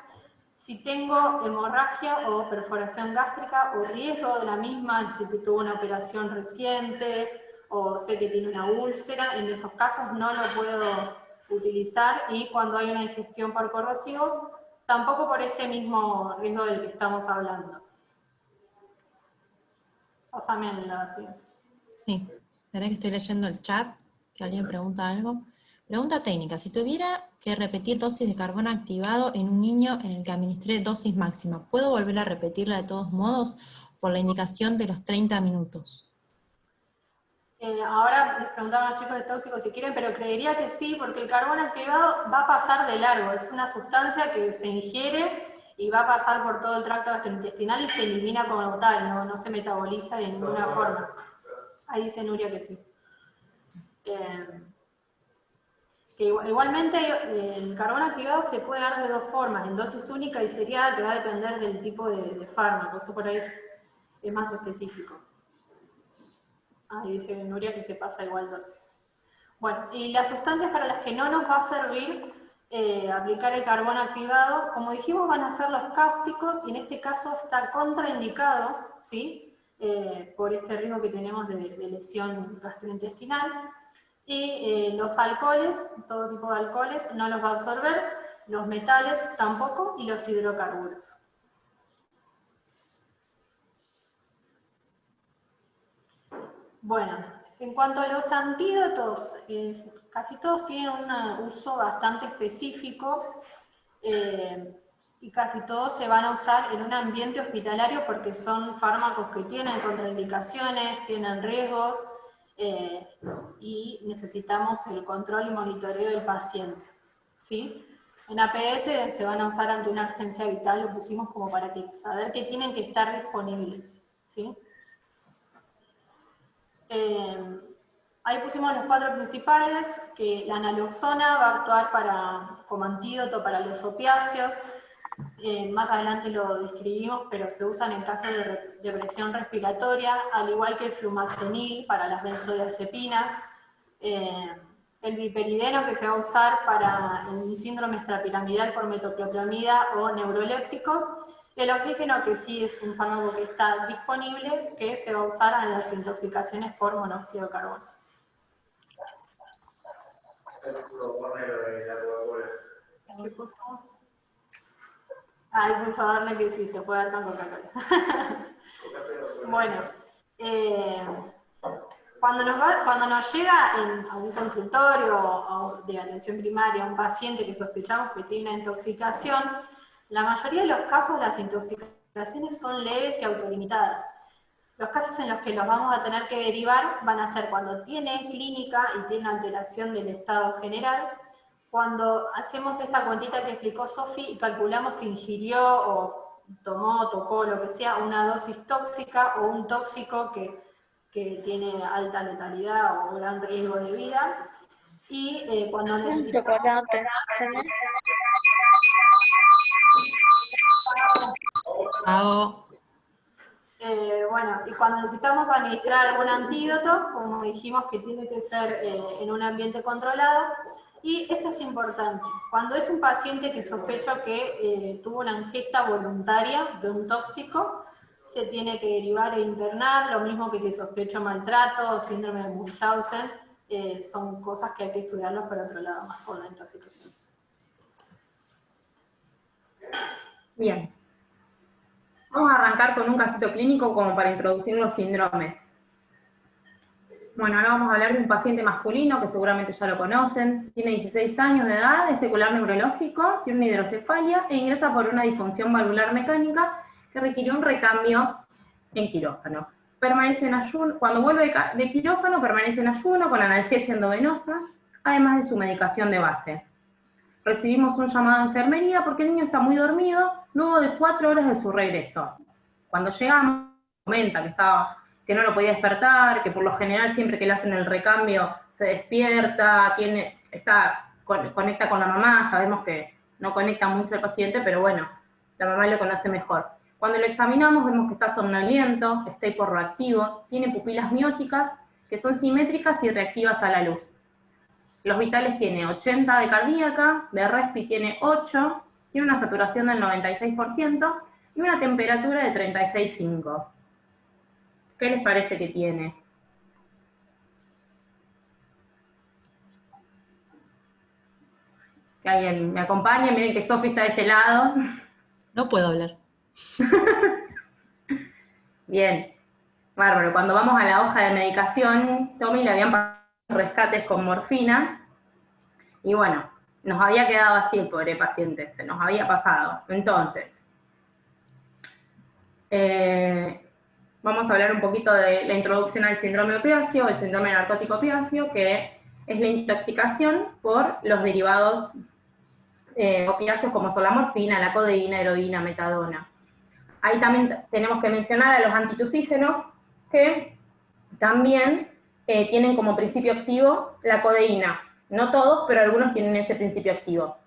Si tengo hemorragia o perforación gástrica o riesgo de la misma, si tuvo una operación reciente o sé que tiene una úlcera, en esos casos no lo puedo utilizar, y cuando hay una ingestión por corrosivos, tampoco por ese mismo riesgo del que estamos hablando. Pásame la siguiente. Sí, espera que estoy leyendo el chat, que alguien pregunta algo. Pregunta técnica: si tuviera que repetir dosis de carbono activado en un niño en el que administré dosis máxima, ¿puedo volver a repetirla de todos modos por la indicación de los 30 minutos? Ahora les preguntaban a los chicos de tóxicos si quieren, pero creería que sí, porque el carbono activado va a pasar de largo, es una sustancia que se ingiere y va a pasar por todo el tracto gastrointestinal y se elimina como tal, no se metaboliza de ninguna forma. Ahí dice Nuria que sí. Que igualmente el carbono activado se puede dar de dos formas, en dosis única y seriada, que va a depender del tipo de fármaco, eso por ahí es más específico. Ahí dice Nuria que se pasa igual dosis. Bueno, y las sustancias para las que no nos va a servir aplicar el carbono activado, como dijimos, van a ser los cáusticos, y en este caso está contraindicado, ¿sí? Por este riesgo que tenemos de lesión gastrointestinal. Y los alcoholes, todo tipo de alcoholes, no los va a absorber, los metales tampoco, y los hidrocarburos. Bueno, en cuanto a los antídotos, casi todos tienen un uso bastante específico, y casi todos se van a usar en un ambiente hospitalario porque son fármacos que tienen contraindicaciones, tienen riesgos, y necesitamos el control y monitoreo del paciente, ¿sí? En APS se van a usar ante una urgencia vital, lo pusimos como para saber que tienen que estar disponibles, ¿sí? Ahí pusimos los cuatro principales, que la naloxona va a actuar como antídoto para los opiáceos, más adelante lo describimos, pero se usa en el caso de depresión respiratoria, al igual que el flumazenil para las benzodiazepinas, el piperideno que se va a usar para un síndrome extrapiramidal por metoclopramida o neurolépticos, el oxígeno, que sí es un fármaco que está disponible, que se va a usar en las intoxicaciones por monóxido de carbono. ¿Qué puso? Ahí puso darle que sí, se puede dar con Coca-Cola. Bueno, cuando nos llega a un consultorio de atención primaria un paciente que sospechamos que tiene una intoxicación, la mayoría de los casos las intoxicaciones son leves y autolimitadas. Los casos en los que los vamos a tener que derivar van a ser cuando tiene clínica y tiene alteración del estado general, cuando hacemos esta cuentita que explicó Sofi y calculamos que ingirió o tocó, lo que sea, una dosis tóxica o un tóxico que tiene alta letalidad o gran riesgo de vida, y cuando necesitamos... Bueno, y cuando necesitamos administrar algún antídoto, como dijimos que tiene que ser en un ambiente controlado, y esto es importante, cuando es un paciente que sospecho que tuvo una ingesta voluntaria de un tóxico, se tiene que derivar e internar, lo mismo que si sospecho maltrato o síndrome de Munchausen, son cosas que hay que estudiarlos por otro lado, más por la intoxicación. Bien. Vamos a arrancar con un casito clínico como para introducir los síndromes. Bueno, ahora vamos a hablar de un paciente masculino que seguramente ya lo conocen. Tiene 16 años de edad, es secular neurológico, tiene una hidrocefalia e ingresa por una disfunción valvular mecánica que requirió un recambio en quirófano. Permanece en ayuno, cuando vuelve de quirófano, permanece en ayuno con analgesia endovenosa, además de su medicación de base. Recibimos un llamado de enfermería porque el niño está muy dormido luego de 4 horas de su regreso. Cuando llegamos, comenta que no lo podía despertar, que por lo general siempre que le hacen el recambio se despierta, conecta con la mamá, sabemos que no conecta mucho el paciente, pero bueno, la mamá lo conoce mejor. Cuando lo examinamos vemos que está somnoliento, está hiporreactivo, tiene pupilas mióticas que son simétricas y reactivas a la luz. Los vitales tiene 80 de cardíaca, de respi tiene 8, tiene una saturación del 96% y una temperatura de 36,5. ¿Qué les parece que tiene? Que alguien me acompañe, miren que Sofi está de este lado. No puedo hablar. Bien, bárbaro. Cuando vamos a la hoja de medicación, Tommy le habían pasado rescates con morfina, y bueno, nos había quedado así el pobre paciente, se nos había pasado. Entonces, vamos a hablar un poquito de la introducción al síndrome opiáceo, el síndrome narcótico opiáceo, que es la intoxicación por los derivados opiáceos como son la morfina, la codeína, heroína, metadona. Ahí también tenemos que mencionar a los antitusígenos, que también tienen como principio activo la codeína. No todos, pero algunos tienen ese principio activo.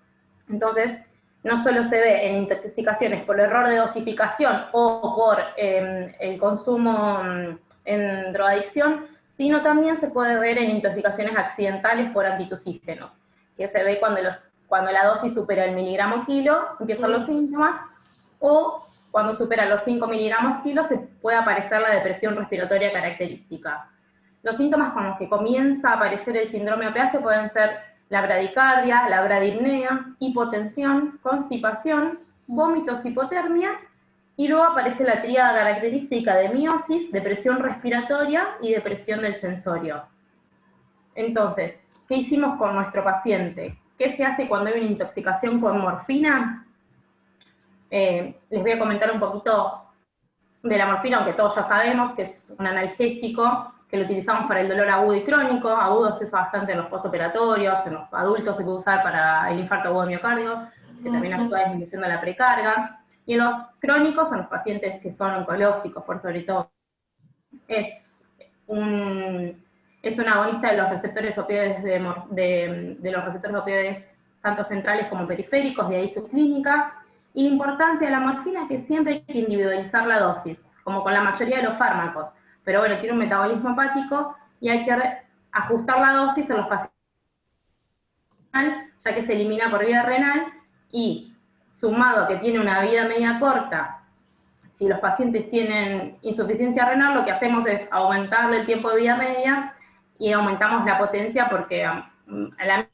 Entonces, no solo se ve en intoxicaciones por error de dosificación o por el consumo en drogadicción, sino también se puede ver en intoxicaciones accidentales por antitusígenos, que se ve cuando la dosis supera el miligramo kilo, empiezan los síntomas, o cuando supera los 5 miligramos kilo se puede aparecer la depresión respiratoria característica. Los síntomas con los que comienza a aparecer el síndrome opiáceo pueden ser la bradicardia, la bradipnea, hipotensión, constipación, vómitos, hipotermia, y luego aparece la tríada característica de miosis, depresión respiratoria y depresión del sensorio. Entonces, ¿qué hicimos con nuestro paciente? ¿Qué se hace cuando hay una intoxicación con morfina? Les voy a comentar un poquito de la morfina, aunque todos ya sabemos que es un analgésico que lo utilizamos para el dolor agudo y crónico. Agudo se usa bastante en los postoperatorios, en los adultos se puede usar para el infarto agudo de miocardio, que también ayuda a disminución de la precarga. Y en los crónicos, en los pacientes que son oncológicos, por sobre todo, es un agonista de los receptores opioides de los receptores opioides tanto centrales como periféricos, de ahí su clínica. Y la importancia de la morfina es que siempre hay que individualizar la dosis, como con la mayoría de los fármacos. Pero bueno, tiene un metabolismo hepático y hay que ajustar la dosis en los pacientes, ya que se elimina por vía renal, y sumado a que tiene una vida media corta, si los pacientes tienen insuficiencia renal, lo que hacemos es aumentarle el tiempo de vida media y aumentamos la potencia porque a la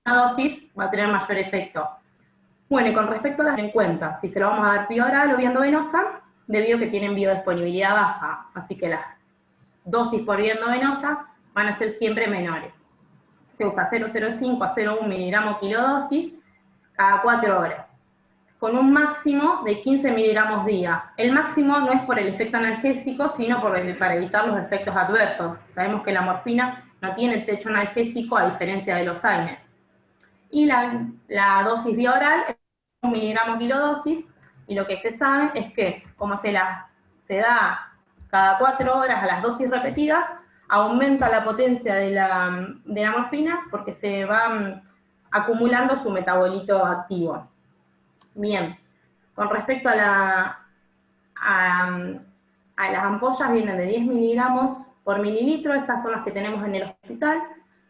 dosis va a tener mayor efecto. Bueno, y con respecto a las en cuenta, si se lo vamos a dar vía oral o vía endovenosa, debido a que tienen biodisponibilidad baja, así que las dosis por vía endovenosa van a ser siempre menores. Se usa 0,05 a 0,1 miligramos kilodosis cada 4 horas, con un máximo de 15 miligramos día. El máximo no es por el efecto analgésico, sino para evitar los efectos adversos. Sabemos que la morfina no tiene techo analgésico a diferencia de los AINES. Y la dosis vía oral es 1 miligramo kilodosis, y lo que se sabe es que como se da cada 4 horas a las dosis repetidas, aumenta la potencia de la morfina porque se va acumulando su metabolito activo. Bien, con respecto a las ampollas, vienen de 10 miligramos por mililitro, estas son las que tenemos en el hospital,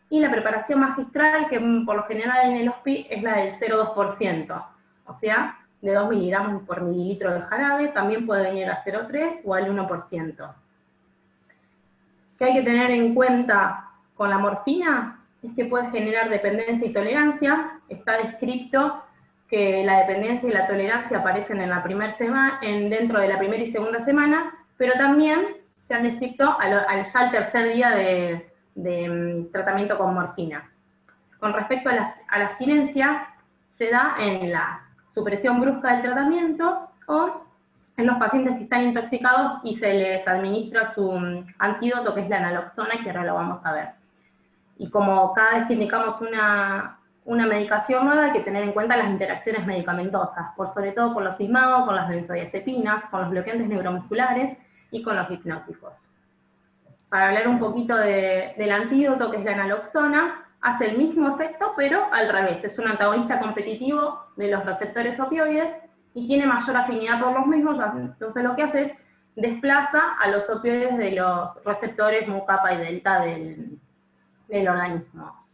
y la preparación magistral, que por lo general en el hospital es la del 0,2%, o sea, de 2 miligramos por mililitro de jarabe, también puede venir a 0,3 o al 1%. ¿Qué hay que tener en cuenta con la morfina? Es que puede generar dependencia y tolerancia. Está descrito que la dependencia y la tolerancia aparecen en la dentro de la primera y segunda semana, pero también se han descrito ya al tercer día de tratamiento con morfina. Con respecto a la abstinencia, se da en la supresión brusca del tratamiento o en los pacientes que están intoxicados y se les administra su antídoto, que es la naloxona, que ahora lo vamos a ver. Y como cada vez que indicamos una medicación nueva, hay que tener en cuenta las interacciones medicamentosas, sobre todo con los IMAO, con las benzodiazepinas, con los bloqueantes neuromusculares y con los hipnóticos. Para hablar un poquito del antídoto, que es la naloxona, hace el mismo efecto, pero al revés. Es un antagonista competitivo de los receptores opioides y tiene mayor afinidad por los mismos, entonces lo que hace es desplaza a los opioides de los receptores mu, kappa y delta del organismo.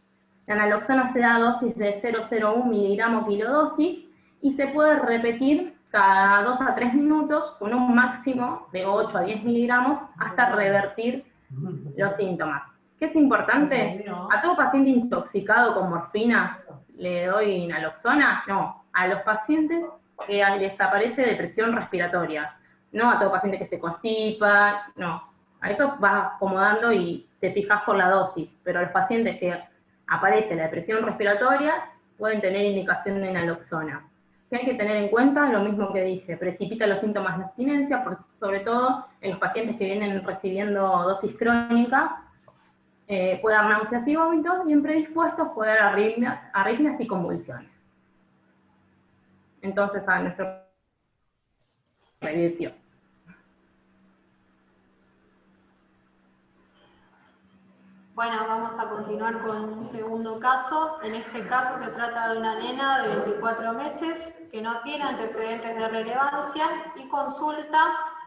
La naloxona se da a dosis de 0,01 miligramo kilodosis y se puede repetir cada 2 a 3 minutos con un máximo de 8 a 10 miligramos hasta revertir los síntomas. ¿Qué es importante? ¿A todo paciente intoxicado con morfina le doy naloxona? No, a los pacientes que les aparece depresión respiratoria, no a todo paciente que se constipa, no. A eso vas acomodando y te fijas por la dosis, pero a los pacientes que aparece la depresión respiratoria pueden tener indicación de naloxona. ¿Qué hay que tener en cuenta? Lo mismo que dije, precipita los síntomas de abstinencia, sobre todo en los pacientes que vienen recibiendo dosis crónica, puede dar náuseas y vómitos, y en predispuestos puede dar arritmias y convulsiones. Entonces, a nuestro revirtió. Bueno, vamos a continuar con un segundo caso. En este caso se trata de una nena de 24 meses que no tiene antecedentes de relevancia y consulta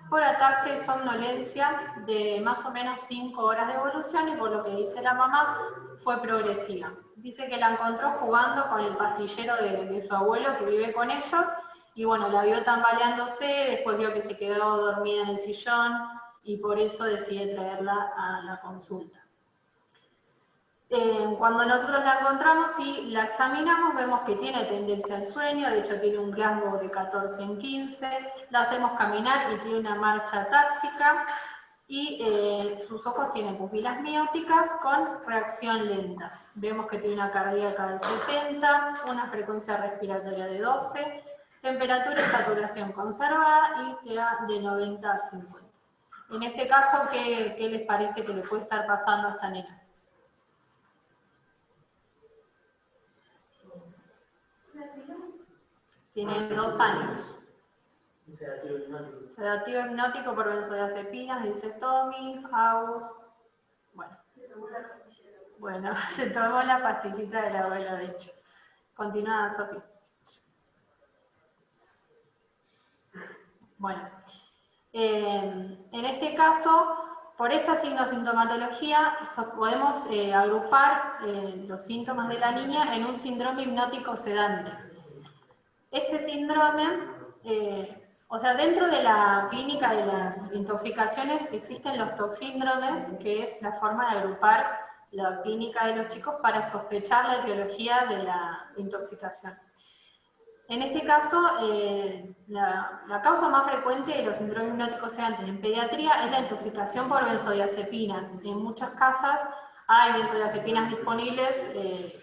por ataxia y somnolencia de más o menos 5 horas de evolución, y por lo que dice la mamá, fue progresiva. Dice que la encontró jugando con el pastillero de su abuelo que vive con ellos, y bueno, la vio tambaleándose, después vio que se quedó dormida en el sillón, y por eso decide traerla a la consulta. Cuando nosotros la encontramos y la examinamos, vemos que tiene tendencia al sueño, de hecho tiene un Glasgow de 14 en 15, la hacemos caminar y tiene una marcha táxica, y sus ojos tienen pupilas mióticas con reacción lenta. Vemos que tiene una cardíaca de 70, una frecuencia respiratoria de 12, temperatura y saturación conservada y TEA de 90 a 50. En este caso, ¿qué les parece que le puede estar pasando a esta nena? Tiene 2 años. Sedativo hipnótico por benzodiazepinas, dice Tommy, House. Bueno, se tomó la pastillita del abuelo, de hecho. Continúa, Sofía. Bueno, en este caso, por esta signosintomatología, podemos agrupar los síntomas de la niña en un síndrome hipnótico sedante. Este síndrome, o sea, dentro de la clínica de las intoxicaciones existen los toxíndromes, que es la forma de agrupar la clínica de los chicos para sospechar la etiología de la intoxicación. En este caso, la causa más frecuente de los síndromes hipnóticos sedantes en pediatría es la intoxicación por benzodiazepinas. En muchas casas hay benzodiazepinas disponibles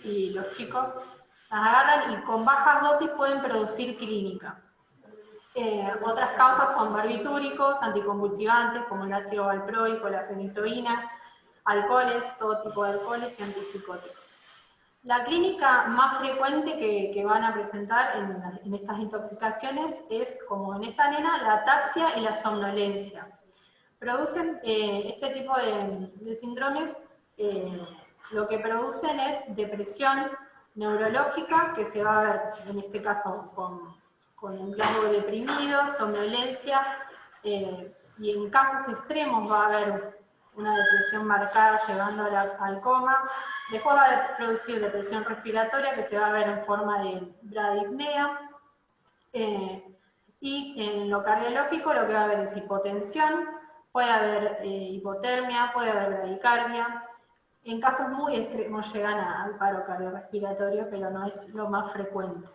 y los chicos las agarran y con bajas dosis pueden producir clínica. Otras causas son barbitúricos, anticonvulsivantes como el ácido valproico, la fenizoína, alcoholes, todo tipo de alcoholes y antipsicóticos. La clínica más frecuente que van a presentar en estas intoxicaciones es, como en esta nena, la ataxia y la somnolencia. Producen este tipo de síndromes, lo que producen es depresión neurológica, que se va a ver en este caso con un Glasgow deprimido, somnolencia, y en casos extremos va a haber una depresión marcada llegando al coma. Después va a producir depresión respiratoria, que se va a ver en forma de bradipnea, y en lo cardiológico lo que va a haber es hipotensión, puede haber hipotermia, puede haber bradicardia. En casos muy extremos llegan al paro cardiorrespiratorio, pero no es lo más frecuente.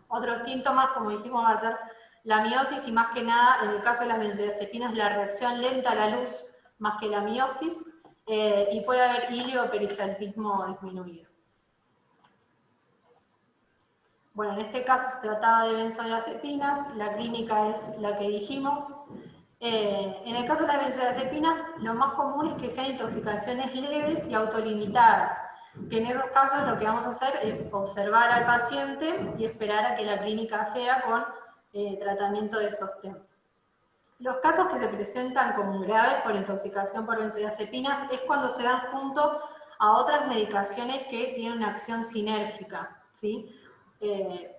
Otros síntomas, como dijimos, va a ser la miosis, y más que nada, en el caso de las benzodiazepinas, la reacción lenta a la luz, más que la miosis, y puede haber ilio o peristaltismo disminuido. Bueno, en este caso se trataba de benzodiazepinas, la clínica es la que dijimos. En el caso de las benzodiazepinas, lo más común es que sean intoxicaciones leves y autolimitadas, que en esos casos lo que vamos a hacer es observar al paciente y esperar a que la clínica sea con tratamiento de sostén. Los casos que se presentan como graves por intoxicación por benzodiazepinas es cuando se dan junto a otras medicaciones que tienen una acción sinérgica, ¿sí?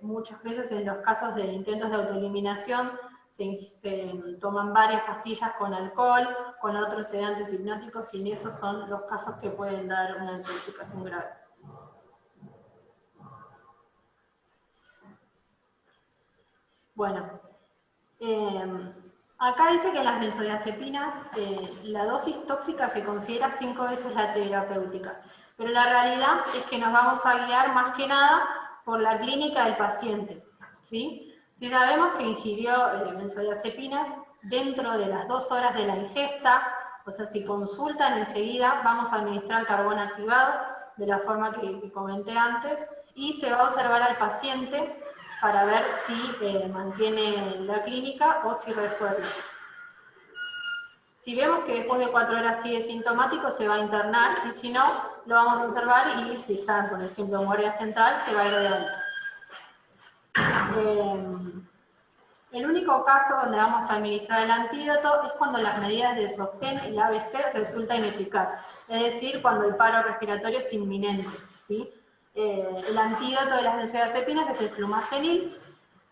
Muchas veces en los casos de intentos de autoeliminación se toman varias pastillas con alcohol, con otros sedantes hipnóticos, y esos son los casos que pueden dar una intoxicación grave. Bueno, acá dice que en las benzodiazepinas la dosis tóxica se considera 5 veces la terapéutica, pero la realidad es que nos vamos a guiar más que nada por la clínica del paciente, ¿sí? Si sabemos que ingirió benzodiazepinas dentro de las 2 horas de la ingesta, o sea, si consultan enseguida, vamos a administrar carbón activado, de la forma que comenté antes, y se va a observar al paciente para ver si mantiene la clínica o si resuelve. Si vemos que después de 4 horas sigue sintomático, se va a internar, y si no, lo vamos a observar, y si está, por ejemplo, en guardia central, se va a ir de alta. El único caso donde vamos a administrar el antídoto es cuando las medidas de sostén, el ABC, resulta ineficaz, es decir, cuando el paro respiratorio es inminente, ¿sí? El antídoto de las benzodiazepinas es el flumazenil,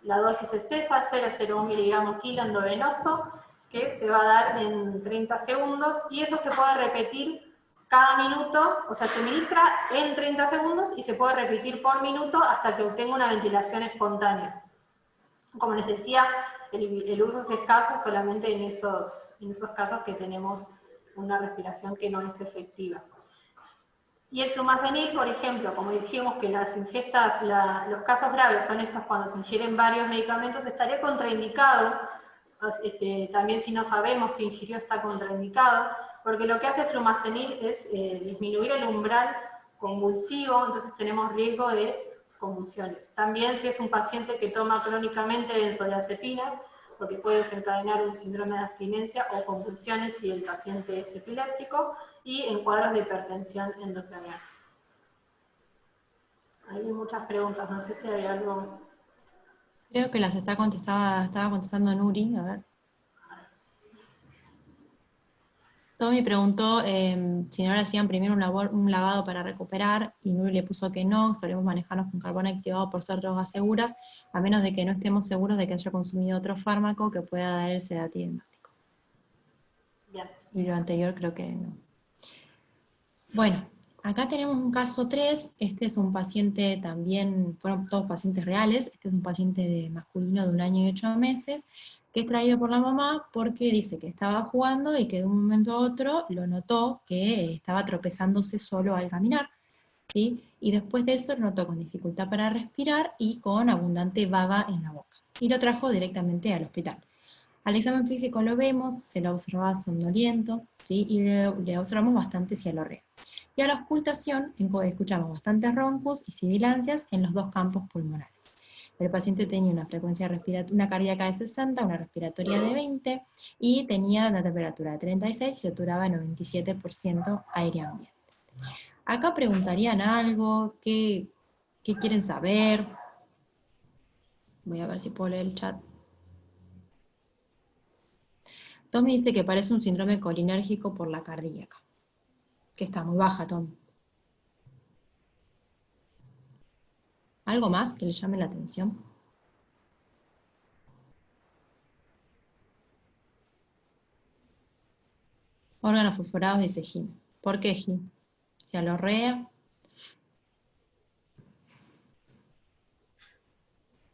la dosis es esa, 0,01 miligramos kilo endovenoso, que se va a dar en 30 segundos, y eso se puede repetir cada minuto, o sea, se administra en 30 segundos y se puede repetir por minuto hasta que obtenga una ventilación espontánea. Como les decía, el uso es escaso solamente en esos casos que tenemos una respiración que no es efectiva. Y el flumazenil, por ejemplo, como dijimos que las ingestas, los casos graves son estos cuando se ingieren varios medicamentos, estaría contraindicado, también si no sabemos que ingirió está contraindicado, porque lo que hace el flumazenil es disminuir el umbral convulsivo, entonces tenemos riesgo de convulsiones. También si es un paciente que toma crónicamente benzodiazepinas, porque puede desencadenar un síndrome de abstinencia o convulsiones si el paciente es epiléptico, y en cuadros de hipertensión endocranial. Hay muchas preguntas, no sé si hay algo. Creo que las estaba contestando Nuri, a ver. Tommy preguntó si no le hacían primero un lavado para recuperar, y Nuri le puso que no, solemos manejarnos con carbón activado por ser drogas seguras, a menos de que no estemos seguros de que haya consumido otro fármaco que pueda dar el sedativo diagnóstico. Bien. Y lo anterior creo que no. Bueno, acá tenemos un caso 3, este es un paciente también, fueron todos pacientes reales, este es un paciente masculino de 1 año y 8 meses, que es traído por la mamá porque dice que estaba jugando y que de un momento a otro lo notó que estaba tropezándose solo al caminar, ¿sí? Y después de eso lo notó con dificultad para respirar y con abundante baba en la boca. Y lo trajo directamente al hospital. Al examen físico lo vemos, se lo observaba somnoliento, ¿sí? Y le observamos bastante cialorrea. Y a la auscultación escuchamos bastantes roncos y sibilancias en los 2 campos pulmonares. El paciente tenía una frecuencia una cardíaca de 60, una respiratoria de 20, y tenía una temperatura de 36 y saturaba en 97% aire ambiente. Acá preguntarían algo, ¿qué quieren saber? Voy a ver si puedo leer el chat. Tommy dice que parece un síndrome colinérgico por la cardíaca, que está muy baja, Tommy. ¿Algo más que le llame la atención? Órganos fosforados, dice Jim. ¿Por qué, Jim? Cialorrea.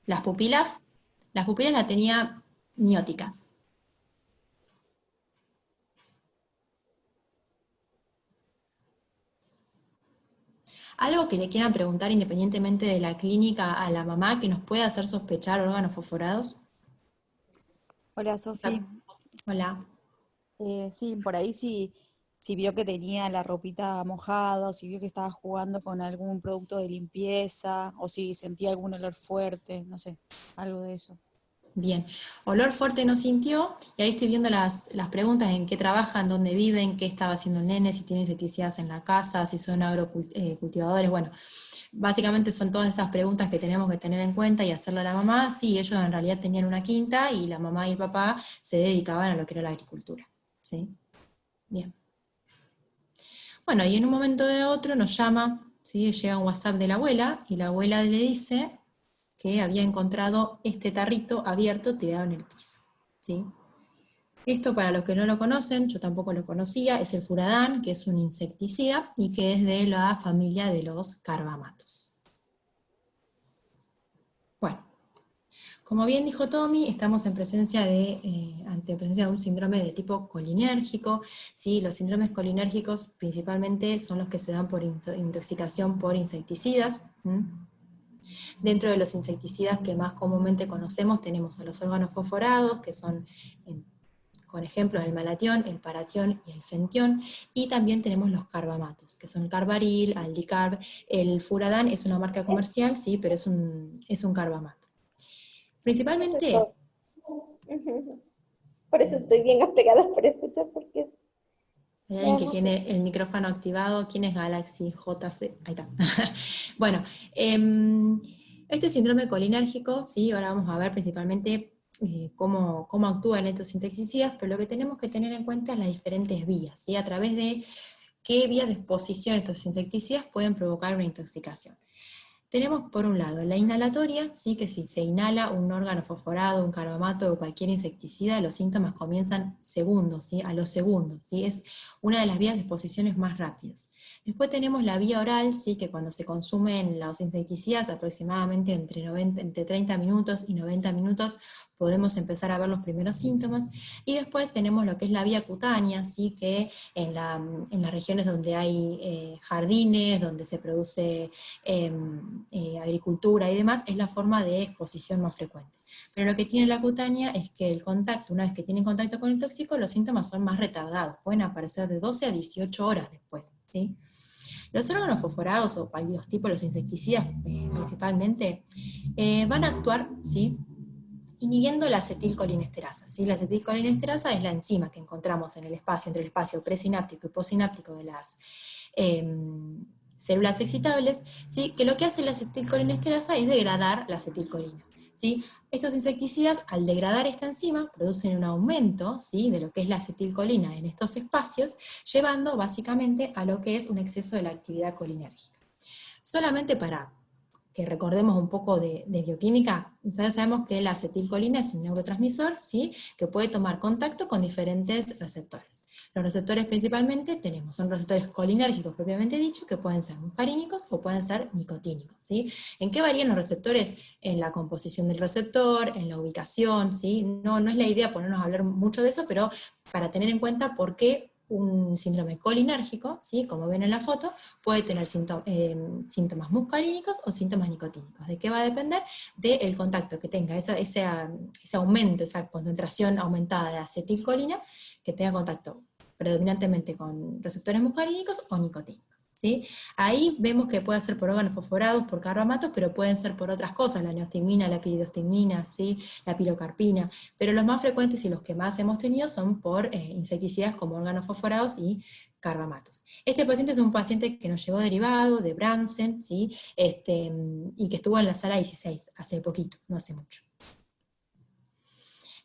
Las pupilas las tenía mióticas. ¿Algo que le quieran preguntar independientemente de la clínica a la mamá que nos pueda hacer sospechar órganos fosforados? Hola, Sofi. Hola. Sí, por ahí si si vio que tenía la ropita mojada, o si vio que estaba jugando con algún producto de limpieza, o si sentía algún olor fuerte, no sé, algo de eso. Bien, olor fuerte no sintió, y ahí estoy viendo las preguntas: en qué trabajan, dónde viven, qué estaba haciendo el nene, si tiene insecticidas en la casa, si son agrocultivadores. Bueno, básicamente son todas esas preguntas que tenemos que tener en cuenta y hacerle a la mamá. Sí, ellos en realidad tenían una quinta y la mamá y el papá se dedicaban a lo que era la agricultura. ¿Sí? Bien. Bueno, y en un momento de otro nos llama, ¿sí? Llega un WhatsApp de la abuela y la abuela le dice que había encontrado este tarrito abierto tirado en el piso. ¿Sí? Esto, para los que no lo conocen, yo tampoco lo conocía, es el furadán, que es un insecticida y que es de la familia de los carbamatos. Bueno, como bien dijo Tommy, estamos en presencia ante presencia de un síndrome de tipo colinérgico. ¿Sí? Los síndromes colinérgicos principalmente son los que se dan por intoxicación por insecticidas. Dentro de los insecticidas que más comúnmente conocemos tenemos a los órganos fosforados, que son, con ejemplos, el malatión, el paratión y el fentión, y también tenemos los carbamatos, que son Carbaril, Aldicarb. El furadán es una marca comercial, sí, pero es un carbamato. Principalmente... Por eso estoy bien apegada por escuchar, porque es... Hay alguien que tiene el micrófono activado. ¿Quién es Galaxy JC? Ahí está. Bueno, este síndrome colinérgico, sí, ahora vamos a ver principalmente cómo actúan estos insecticidas, pero lo que tenemos que tener en cuenta es las diferentes vías, ¿sí? A través de qué vías de exposición estos insecticidas pueden provocar una intoxicación. Tenemos por un lado la inhalatoria, ¿sí? Que si se inhala un órgano fosforado, un carbamato o cualquier insecticida, los síntomas comienzan segundos, ¿sí? A los segundos, ¿sí? Es una de las vías de exposiciones más rápidas. Después tenemos la vía oral, ¿sí? Que cuando se consumen los insecticidas aproximadamente entre 30 minutos y 90 minutos podemos empezar a ver los primeros síntomas. Y después tenemos lo que es la vía cutánea, ¿sí? Que en las regiones donde hay jardines, donde se produce agricultura y demás, es la forma de exposición más frecuente. Pero lo que tiene la cutánea es que el contacto, una vez que tienen contacto con el tóxico, los síntomas son más retardados, pueden aparecer de 12 a 18 horas después, ¿sí? Los órganos fosforados, o los tipos de los insecticidas principalmente, van a actuar, ¿sí? Inhibiendo la acetilcolinesterasa, ¿sí? La acetilcolinesterasa es la enzima que encontramos en el espacio, entre el espacio presináptico y postsináptico de las células excitables, ¿sí? Que lo que hace la acetilcolinesterasa es degradar la acetilcolina, ¿sí? Estos insecticidas, al degradar esta enzima, producen un aumento, ¿sí? De lo que es la acetilcolina en estos espacios, llevando básicamente a lo que es un exceso de la actividad colinérgica. Solamente para que recordemos un poco de bioquímica, ya sabemos que la acetilcolina es un neurotransmisor, ¿sí? Que puede tomar contacto con diferentes receptores. Los receptores principalmente son receptores colinérgicos propiamente dicho, que pueden ser muscarínicos o pueden ser nicotínicos, ¿sí? ¿En qué varían los receptores? En la composición del receptor, en la ubicación, ¿sí? No es la idea ponernos a hablar mucho de eso, pero para tener en cuenta por qué un síndrome colinérgico, ¿sí? Como ven en la foto, puede tener síntomas muscarínicos o síntomas nicotínicos. ¿De qué va a depender? Del contacto que tenga, ese aumento, esa concentración aumentada de acetilcolina, que tenga contacto predominantemente con receptores muscarínicos o nicotínicos, ¿sí? Ahí vemos que puede ser por órganos fosforados, por carbamatos, pero pueden ser por otras cosas, la neostigmina, la piridostigmina, ¿sí? La pilocarpina, pero los más frecuentes y los que más hemos tenido son por insecticidas como órganos fosforados y carbamatos. Este paciente es un paciente que nos llegó derivado de Bransen, ¿sí? Y que estuvo en la sala 16 hace poquito, no hace mucho.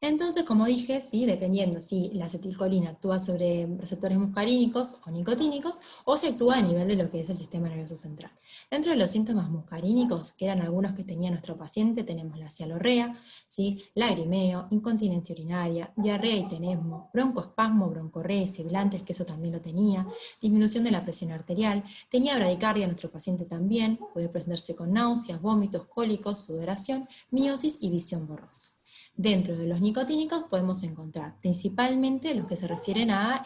Entonces, como dije, ¿sí? Dependiendo si la acetilcolina actúa sobre receptores muscarínicos o nicotínicos, o si actúa a nivel de lo que es el sistema nervioso central. Dentro de los síntomas muscarínicos, que eran algunos que tenía nuestro paciente, tenemos la cialorrea, ¿sí? Lagrimeo, incontinencia urinaria, diarrea y tenesmo, broncoespasmo, broncorrea y sibilantes, que eso también lo tenía, disminución de la presión arterial, tenía bradicardia nuestro paciente también, puede presentarse con náuseas, vómitos, cólicos, sudoración, miosis y visión borrosa. Dentro de los nicotínicos podemos encontrar principalmente los que se refieren a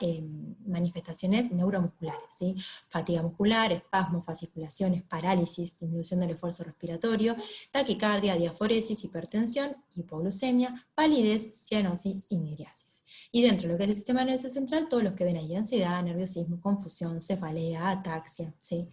manifestaciones neuromusculares, ¿sí? Fatiga muscular, espasmos, fasciculaciones, parálisis, disminución del esfuerzo respiratorio, taquicardia, diaforesis, hipertensión, hipoglucemia, palidez, cianosis y midriasis. Y dentro de lo que es el sistema nervioso central, todos los que ven ahí, ansiedad, nerviosismo, confusión, cefalea, ataxia, ¿sí?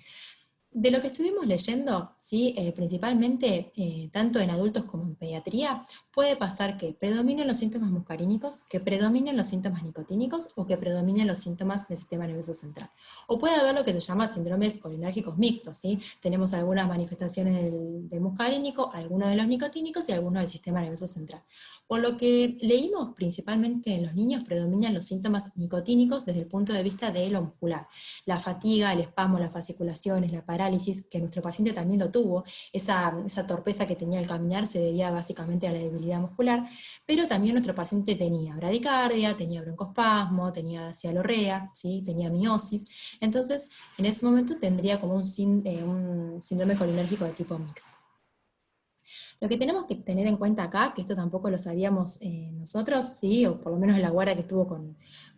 De lo que estuvimos leyendo, ¿sí? Principalmente tanto en adultos como en pediatría, puede pasar que predominen los síntomas muscarínicos, que predominen los síntomas nicotínicos o que predominen los síntomas del sistema nervioso central. O puede haber lo que se llama síndromes colinérgicos mixtos, ¿sí? Tenemos algunas manifestaciones del muscarínico, algunos de los nicotínicos y algunos del sistema nervioso central. Por lo que leímos, principalmente en los niños, predominan los síntomas nicotínicos desde el punto de vista de lo muscular. La fatiga, el espasmo, las fasciculaciones, la parálisis, que nuestro paciente también lo tuvo, esa torpeza que tenía al caminar se debía básicamente a la debilidad muscular, pero también nuestro paciente tenía bradicardia, tenía broncoespasmo, tenía cialorrea, ¿sí? Tenía miosis. Entonces, en ese momento tendría como un síndrome colinérgico de tipo mixto. Lo que tenemos que tener en cuenta acá, que esto tampoco lo sabíamos nosotros, ¿sí? O por lo menos en la guardia que estuvo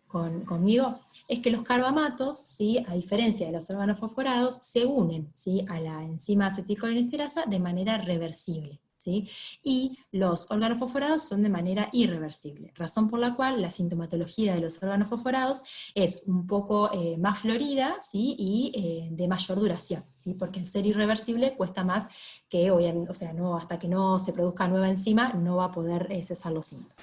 conmigo, es que los carbamatos, ¿sí? A diferencia de los órganos fosforados, se unen, ¿sí? A la enzima acetilcolinesterasa de manera reversible, ¿sí? Y los órganos fosforados son de manera irreversible, razón por la cual la sintomatología de los órganos fosforados es un poco más florida, ¿sí? Y de mayor duración, ¿sí? Porque el ser irreversible cuesta más que, o sea, no, hasta que no se produzca nueva enzima, no va a poder cesar los síntomas.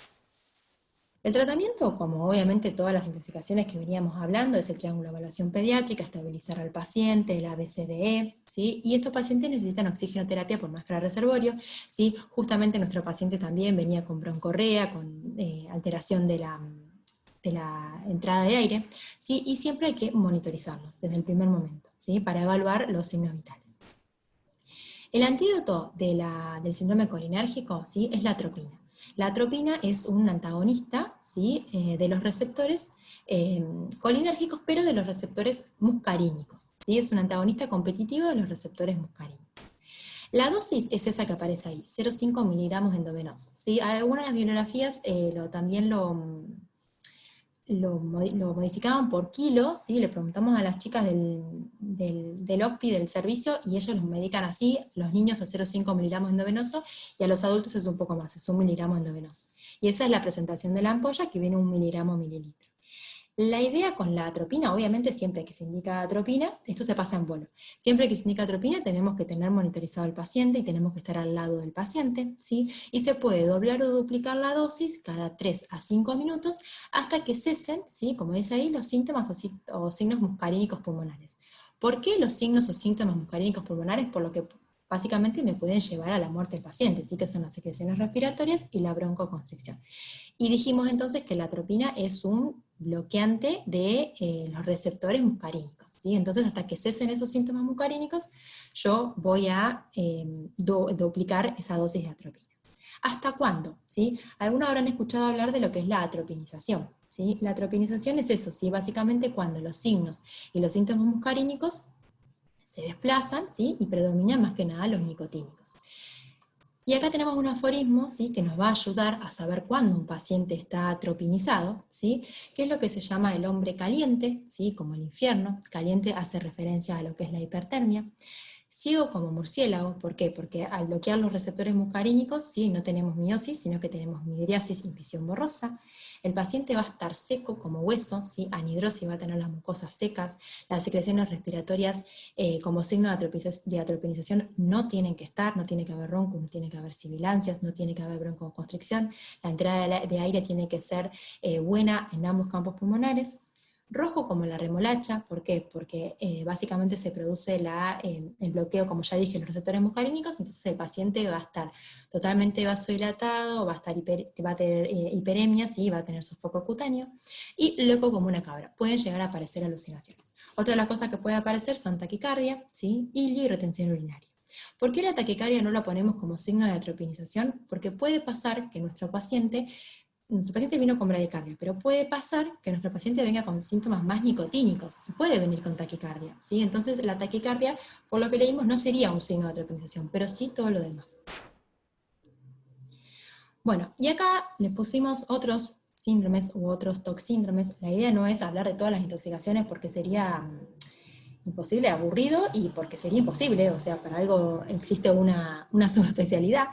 El tratamiento, como obviamente todas las intoxicaciones que veníamos hablando, es el triángulo de evaluación pediátrica, estabilizar al paciente, el ABCDE, ¿sí? Y estos pacientes necesitan oxigenoterapia por máscara reservorio, ¿sí? Justamente nuestro paciente también venía con broncorrea, con alteración de la entrada de aire, ¿sí? Y siempre hay que monitorizarlos desde el primer momento, ¿sí? Para evaluar los signos vitales. El antídoto del síndrome colinérgico, ¿sí? Es la atropina. La atropina es un antagonista, ¿sí? De los receptores colinérgicos, pero de los receptores muscarínicos, ¿sí? Es un antagonista competitivo de los receptores muscarínicos. La dosis es esa que aparece ahí, 0,5 miligramos endovenoso, ¿sí? Algunas de las bibliografías también lo modificaban por kilo, ¿sí? Le preguntamos a las chicas del OSPI, del servicio, y ellos los medican así, los niños a 0,5 miligramos endovenoso, y a los adultos es un poco más, es 1 miligramo endovenoso. Y esa es la presentación de la ampolla, que viene 1 miligramo mililitro. La idea con la atropina, obviamente siempre que se indica atropina, esto se pasa en bolo. Siempre que se indica atropina tenemos que tener monitorizado al paciente y tenemos que estar al lado del paciente, ¿sí? Y se puede doblar o duplicar la dosis cada 3 a 5 minutos hasta que cesen, ¿sí? Como dice ahí, los síntomas o signos muscarínicos pulmonares. ¿Por qué los signos o síntomas muscarínicos pulmonares? Por lo que básicamente me pueden llevar a la muerte del paciente, ¿sí? Que son las secreciones respiratorias y la broncoconstricción. Y dijimos entonces que la atropina es un bloqueante de los receptores muscarínicos, ¿sí? Entonces, hasta que cesen esos síntomas muscarínicos, yo voy a duplicar esa dosis de atropina. ¿Hasta cuándo? ¿Sí? Algunos habrán escuchado hablar de lo que es la atropinización, ¿sí? La atropinización es eso, ¿sí? Básicamente cuando los signos y los síntomas muscarínicos se desplazan, ¿sí? Y predominan más que nada los nicotínicos. Y acá tenemos un aforismo, ¿sí? Que nos va a ayudar a saber cuándo un paciente está atropinizado, ¿sí? Que es lo que se llama el hombre caliente, ¿sí? Como el infierno. Caliente hace referencia a lo que es la hipertermia. Ciego como murciélago, ¿por qué? Porque al bloquear los receptores muscarínicos, ¿sí? No tenemos miosis, sino que tenemos midriasis y visión borrosa. El paciente va a estar seco como hueso, ¿sí? Anhidrosis, va a tener las mucosas secas, las secreciones respiratorias como signo de atropinización no tienen que estar, no tiene que haber ronco, no tiene que haber sibilancias, no tiene que haber broncoconstricción, la entrada de aire tiene que ser buena en ambos campos pulmonares. Rojo como la remolacha, ¿por qué? Porque básicamente se produce el bloqueo, como ya dije, los receptores muscarínicos, entonces el paciente va a estar totalmente vasodilatado, va a tener hiperemia, ¿sí? Va a tener sofoco cutáneo, y loco como una cabra. Pueden llegar a aparecer alucinaciones. Otra de las cosas que puede aparecer son taquicardia, ¿sí? Y retención urinaria. ¿Por qué la taquicardia no la ponemos como signo de atropinización? Porque puede pasar que nuestro paciente vino con bradicardia, pero puede pasar que nuestro paciente venga con síntomas más nicotínicos, y puede venir con taquicardia, ¿sí? Entonces la taquicardia, por lo que leímos, no sería un signo de atropinización, pero sí todo lo demás. Bueno, y acá le pusimos otros síndromes u otros toxíndromes. La idea no es hablar de todas las intoxicaciones porque sería imposible, aburrido, y porque sería imposible, o sea, para algo existe una subespecialidad.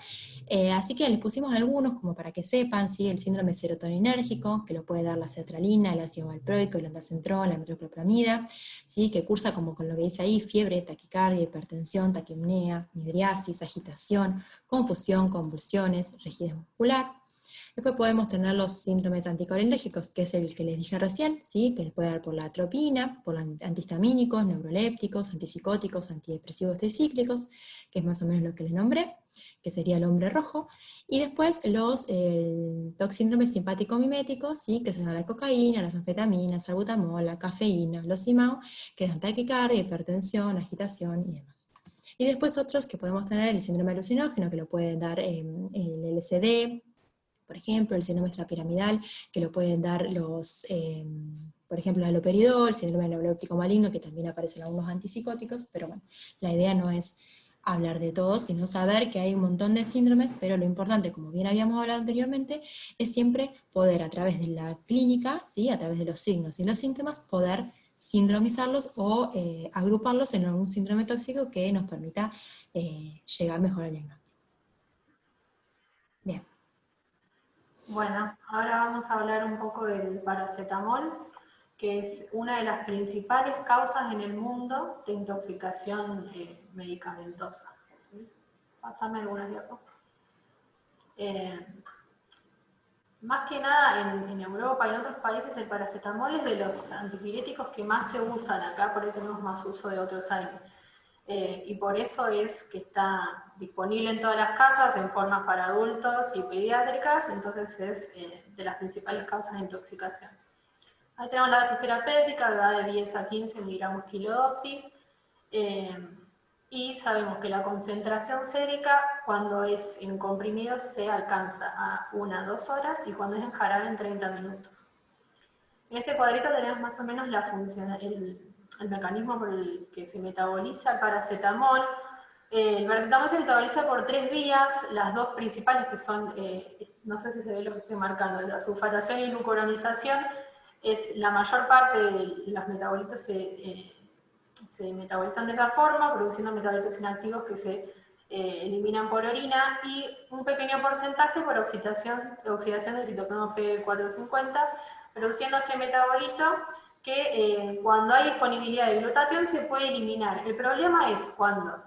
Así que les pusimos algunos como para que sepan, ¿sí? El síndrome serotoninérgico, que lo puede dar la sertralina, el ácido valproico, el ondansetron, la metoclopramida, ¿sí? Que cursa como con lo que dice ahí, fiebre, taquicardia, hipertensión, taquipnea, midriasis, agitación, confusión, convulsiones, rigidez muscular. Después podemos tener los síndromes anticolinérgicos, que es el que les dije recién, ¿sí? Que les puede dar por la atropina, por antihistamínicos, neurolépticos, antipsicóticos, antidepresivos tricíclicos, que es más o menos lo que les nombré, que sería el hombre rojo. Y después los síndromes simpático-miméticos, ¿sí? Que son la cocaína, las anfetaminas, salbutamol, la cafeína, los IMAO, que dan taquicardia, hipertensión, agitación y demás. Y después otros que podemos tener, el síndrome alucinógeno, que lo puede dar el LSD, por ejemplo, el síndrome extrapiramidal, que lo pueden dar por ejemplo, el haloperidol, el síndrome neuroléptico maligno, que también aparecen algunos antipsicóticos, pero bueno, la idea no es hablar de todos, sino saber que hay un montón de síndromes, pero lo importante, como bien habíamos hablado anteriormente, es siempre poder, a través de la clínica, ¿sí? A través de los signos y los síntomas, poder sindromizarlos o agruparlos en algún síndrome tóxico que nos permita llegar mejor al diagnóstico. Bien. Bueno, ahora vamos a hablar un poco del paracetamol, que es una de las principales causas en el mundo de intoxicación medicamentosa. ¿Sí? Pásame algunas diapositivas. Más que nada en Europa y en otros países el paracetamol es de los antipiréticos que más se usan acá, por ahí tenemos más uso de otros años. Y por eso es que está disponible en todas las casas, en formas para adultos y pediátricas, entonces es de las principales causas de intoxicación. Ahí tenemos la dosis terapéutica, que va de 10 a 15 miligramos kilodosis, y sabemos que la concentración sérica, cuando es en comprimidos, se alcanza a 1 a 2 horas, y cuando es en jarabe, en 30 minutos. En este cuadrito tenemos más o menos la función, el mecanismo por el que se metaboliza el paracetamol. El paracetamol se metaboliza por 3 vías, las dos principales que son, no sé si se ve lo que estoy marcando, la sulfatación y glucuronización. Es la mayor parte de los metabolitos se metabolizan de esa forma, produciendo metabolitos inactivos que se eliminan por orina, y un pequeño porcentaje por oxidación del citocromo P450, produciendo este metabolito que cuando hay disponibilidad de glutatión se puede eliminar. El problema es cuando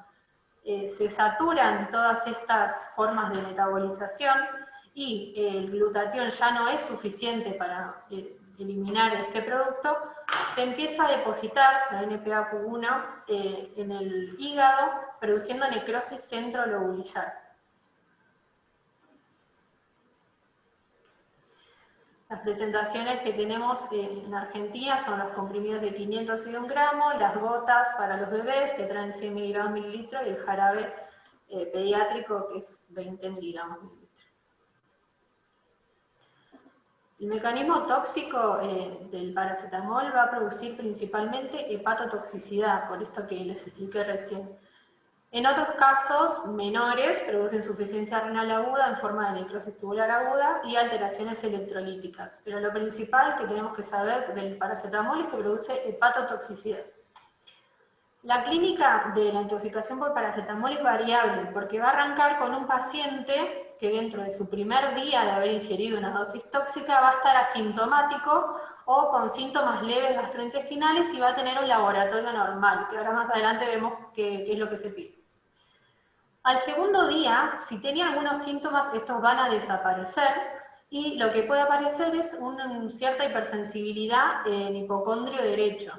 se saturan todas estas formas de metabolización y el glutatión ya no es suficiente para eliminar este producto, se empieza a depositar la NPA-Q1 en el hígado, produciendo necrosis centrolobulillar. Las presentaciones que tenemos en Argentina son los comprimidos de 500 y 1 gramo, las gotas para los bebés que traen 100 miligramos mililitro, y el jarabe pediátrico que es 20 miligramos mililitro. El mecanismo tóxico del paracetamol va a producir principalmente hepatotoxicidad, por esto que les expliqué recién. En otros casos menores produce insuficiencia renal aguda en forma de necrosis tubular aguda y alteraciones electrolíticas. Pero lo principal que tenemos que saber del paracetamol es que produce hepatotoxicidad. La clínica de la intoxicación por paracetamol es variable, porque va a arrancar con un paciente que dentro de su primer día de haber ingerido una dosis tóxica va a estar asintomático o con síntomas leves gastrointestinales y va a tener un laboratorio normal, que ahora más adelante vemos qué es lo que se pide. Al segundo día, si tenía algunos síntomas, estos van a desaparecer, y lo que puede aparecer es una cierta hipersensibilidad en hipocondrio derecho.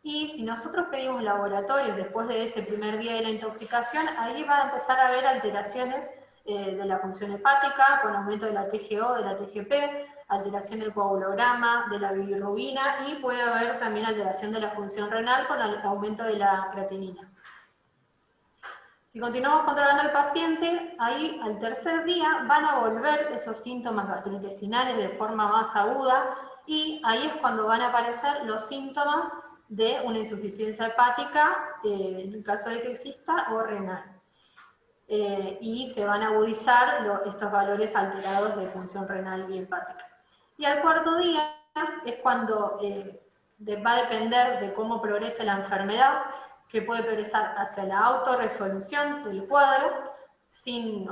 Y si nosotros pedimos laboratorios después de ese primer día de la intoxicación, ahí va a empezar a haber alteraciones de la función hepática, con aumento de la TGO, de la TGP, alteración del coagulograma, de la bilirrubina, y puede haber también alteración de la función renal con el aumento de la creatinina. Si continuamos controlando al paciente, ahí al tercer día van a volver esos síntomas gastrointestinales de forma más aguda, y ahí es cuando van a aparecer los síntomas de una insuficiencia hepática, en el caso de que exista, o renal. Y se van a agudizar estos valores alterados de función renal y hepática. Y al cuarto día es cuando va a depender de cómo progrese la enfermedad, que puede progresar hacia la autorresolución del cuadro, sin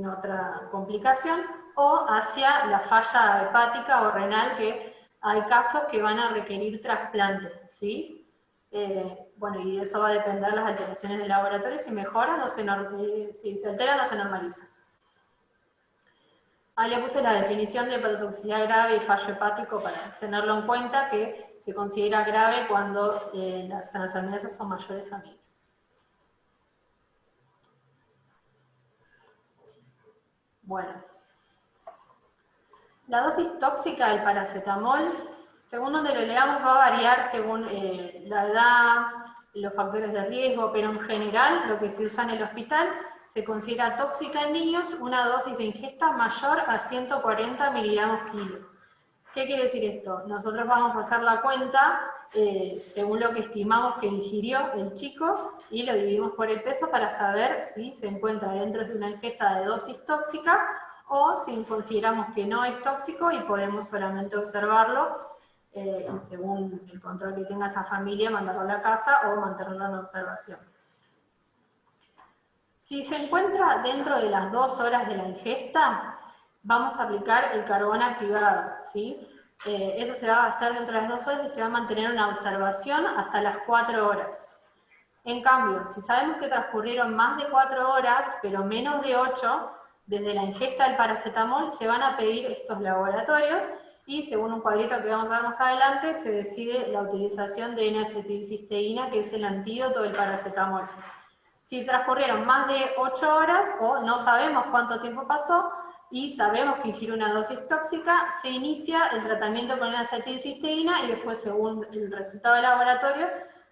otra complicación, o hacia la falla hepática o renal, que hay casos que van a requerir trasplante, ¿sí? Bueno, y eso va a depender de las alteraciones del laboratorio, si mejoran o si se alteran o se normalizan. Ahí le puse la definición de hepatotoxicidad grave y fallo hepático para tenerlo en cuenta, que se considera grave cuando las transaminasas son mayores a 1000. Bueno, la dosis tóxica del paracetamol, según donde lo leamos, va a variar según la edad, los factores de riesgo, pero en general lo que se usa en el hospital se considera tóxica en niños una dosis de ingesta mayor a 140 miligramos kilo. ¿Qué quiere decir esto? Nosotros vamos a hacer la cuenta según lo que estimamos que ingirió el chico y lo dividimos por el peso para saber si se encuentra dentro de una ingesta de dosis tóxica o si consideramos que no es tóxico y podemos solamente observarlo y según el control que tenga esa familia, mandarlo a la casa o mantenerlo en observación. Si se encuentra dentro de las 2 horas de la ingesta, vamos a aplicar el carbón activado, ¿sí? Eso se va a hacer dentro de las 2 horas y se va a mantener una observación hasta las 4 horas. En cambio, si sabemos que transcurrieron más de 4 horas, pero menos de 8, desde la ingesta del paracetamol se van a pedir estos laboratorios y según un cuadrito que vamos a ver más adelante, se decide la utilización de N-acetilcisteína, que es el antídoto del paracetamol. Si transcurrieron más de 8 horas o no sabemos cuánto tiempo pasó y sabemos que ingirió una dosis tóxica, se inicia el tratamiento con N-acetilcisteína y después, según el resultado del laboratorio,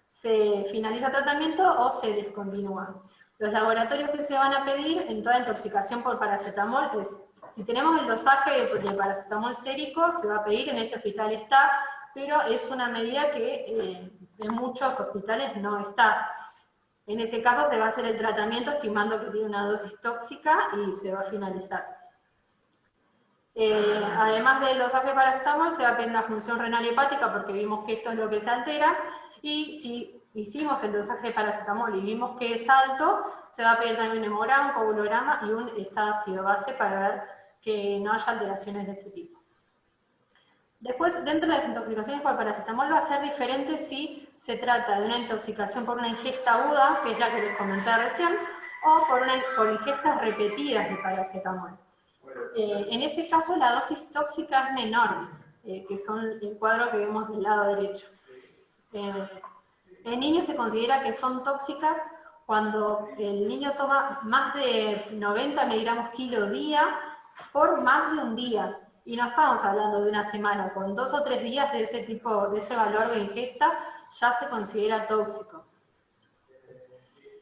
se finaliza el tratamiento o se descontinúa. Los laboratorios que se van a pedir en toda intoxicación por paracetamol es, si tenemos el dosaje de paracetamol sérico, se va a pedir, en este hospital está, pero es una medida que en muchos hospitales no está. En ese caso se va a hacer el tratamiento estimando que tiene una dosis tóxica y se va a finalizar. Además del dosaje de paracetamol, se va a pedir una función renal y hepática porque vimos que esto es lo que se altera, y si hicimos el dosaje de paracetamol y vimos que es alto, se va a pedir también un hemograma, un coagulograma y un estado ácido base para ver que no haya alteraciones de este tipo. Después, dentro de las intoxicaciones por paracetamol va a ser diferente si se trata de una intoxicación por una ingesta aguda, que es la que les comenté recién, o por ingestas repetidas de paracetamol. En ese caso la dosis tóxica es menor, que son el cuadro que vemos del lado derecho. En niños se considera que son tóxicas cuando el niño toma más de 90 miligramos kilo día por más de un día. Y no estamos hablando de una semana, con 2 o 3 días de ese valor de ingesta ya se considera tóxico.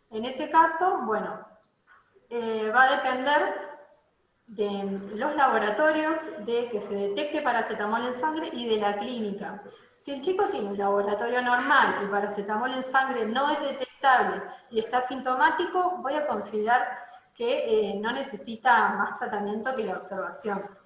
En ese caso, bueno, va a depender de los laboratorios, de que se detecte paracetamol en sangre y de la clínica. Si el chico tiene un laboratorio normal y paracetamol en sangre no es detectable y está sintomático, voy a considerar que no necesita más tratamiento que la observación.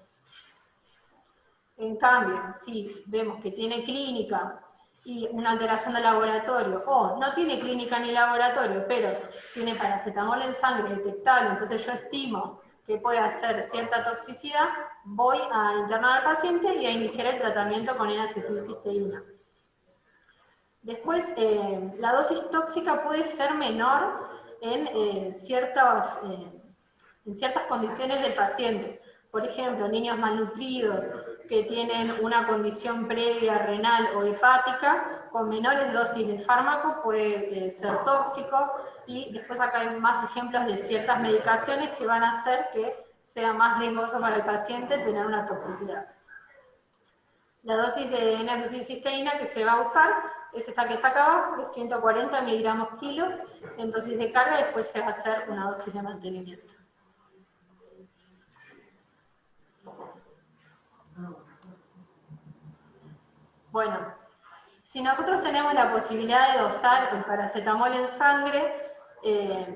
En cambio, si vemos que tiene clínica y una alteración del laboratorio, o no tiene clínica ni laboratorio, pero tiene paracetamol en sangre detectable, entonces yo estimo que puede hacer cierta toxicidad, voy a internar al paciente y a iniciar el tratamiento con N-acetilcisteína. Después, la dosis tóxica puede ser menor en ciertas condiciones del paciente. Por ejemplo, niños malnutridos que tienen una condición previa renal o hepática, con menores dosis de fármaco puede ser tóxico, y después acá hay más ejemplos de ciertas medicaciones que van a hacer que sea más riesgoso para el paciente tener una toxicidad. La dosis de N-acetilcisteína que se va a usar es esta que está acá abajo, que es 140 miligramos kilo en dosis de carga, y después se va a hacer una dosis de mantenimiento. Bueno, si nosotros tenemos la posibilidad de dosar el paracetamol en sangre,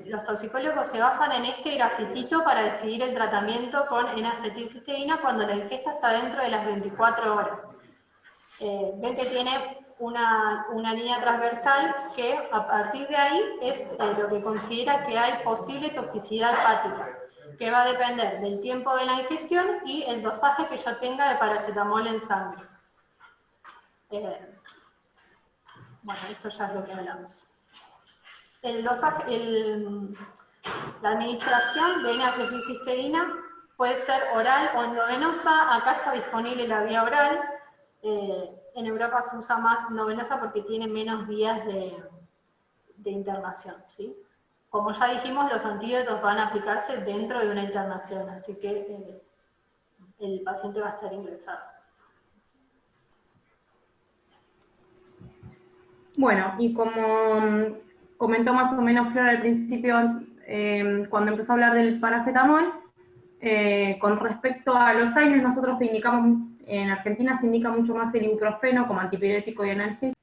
los toxicólogos se basan en este grafitito para decidir el tratamiento con N-acetilcisteína cuando la ingesta está dentro de las 24 horas. Ven que tiene una línea transversal que a partir de ahí es lo que considera que hay posible toxicidad hepática, que va a depender del tiempo de la ingestión y el dosaje que yo tenga de paracetamol en sangre. Bueno, esto ya es lo que hablamos. El dosaje, la administración de N-acetilcisteína puede ser oral o endovenosa. Acá está disponible la vía oral. En Europa se usa más endovenosa porque tiene menos días de internación, ¿sí? Como ya dijimos, los antídotos van a aplicarse dentro de una internación, así que el paciente va a estar ingresado. Bueno, y como comentó más o menos Flor al principio, cuando empezó a hablar del paracetamol, con respecto a los AINES, nosotros te indicamos, en Argentina se indica mucho más el ibuprofeno como antipirético y analgésico.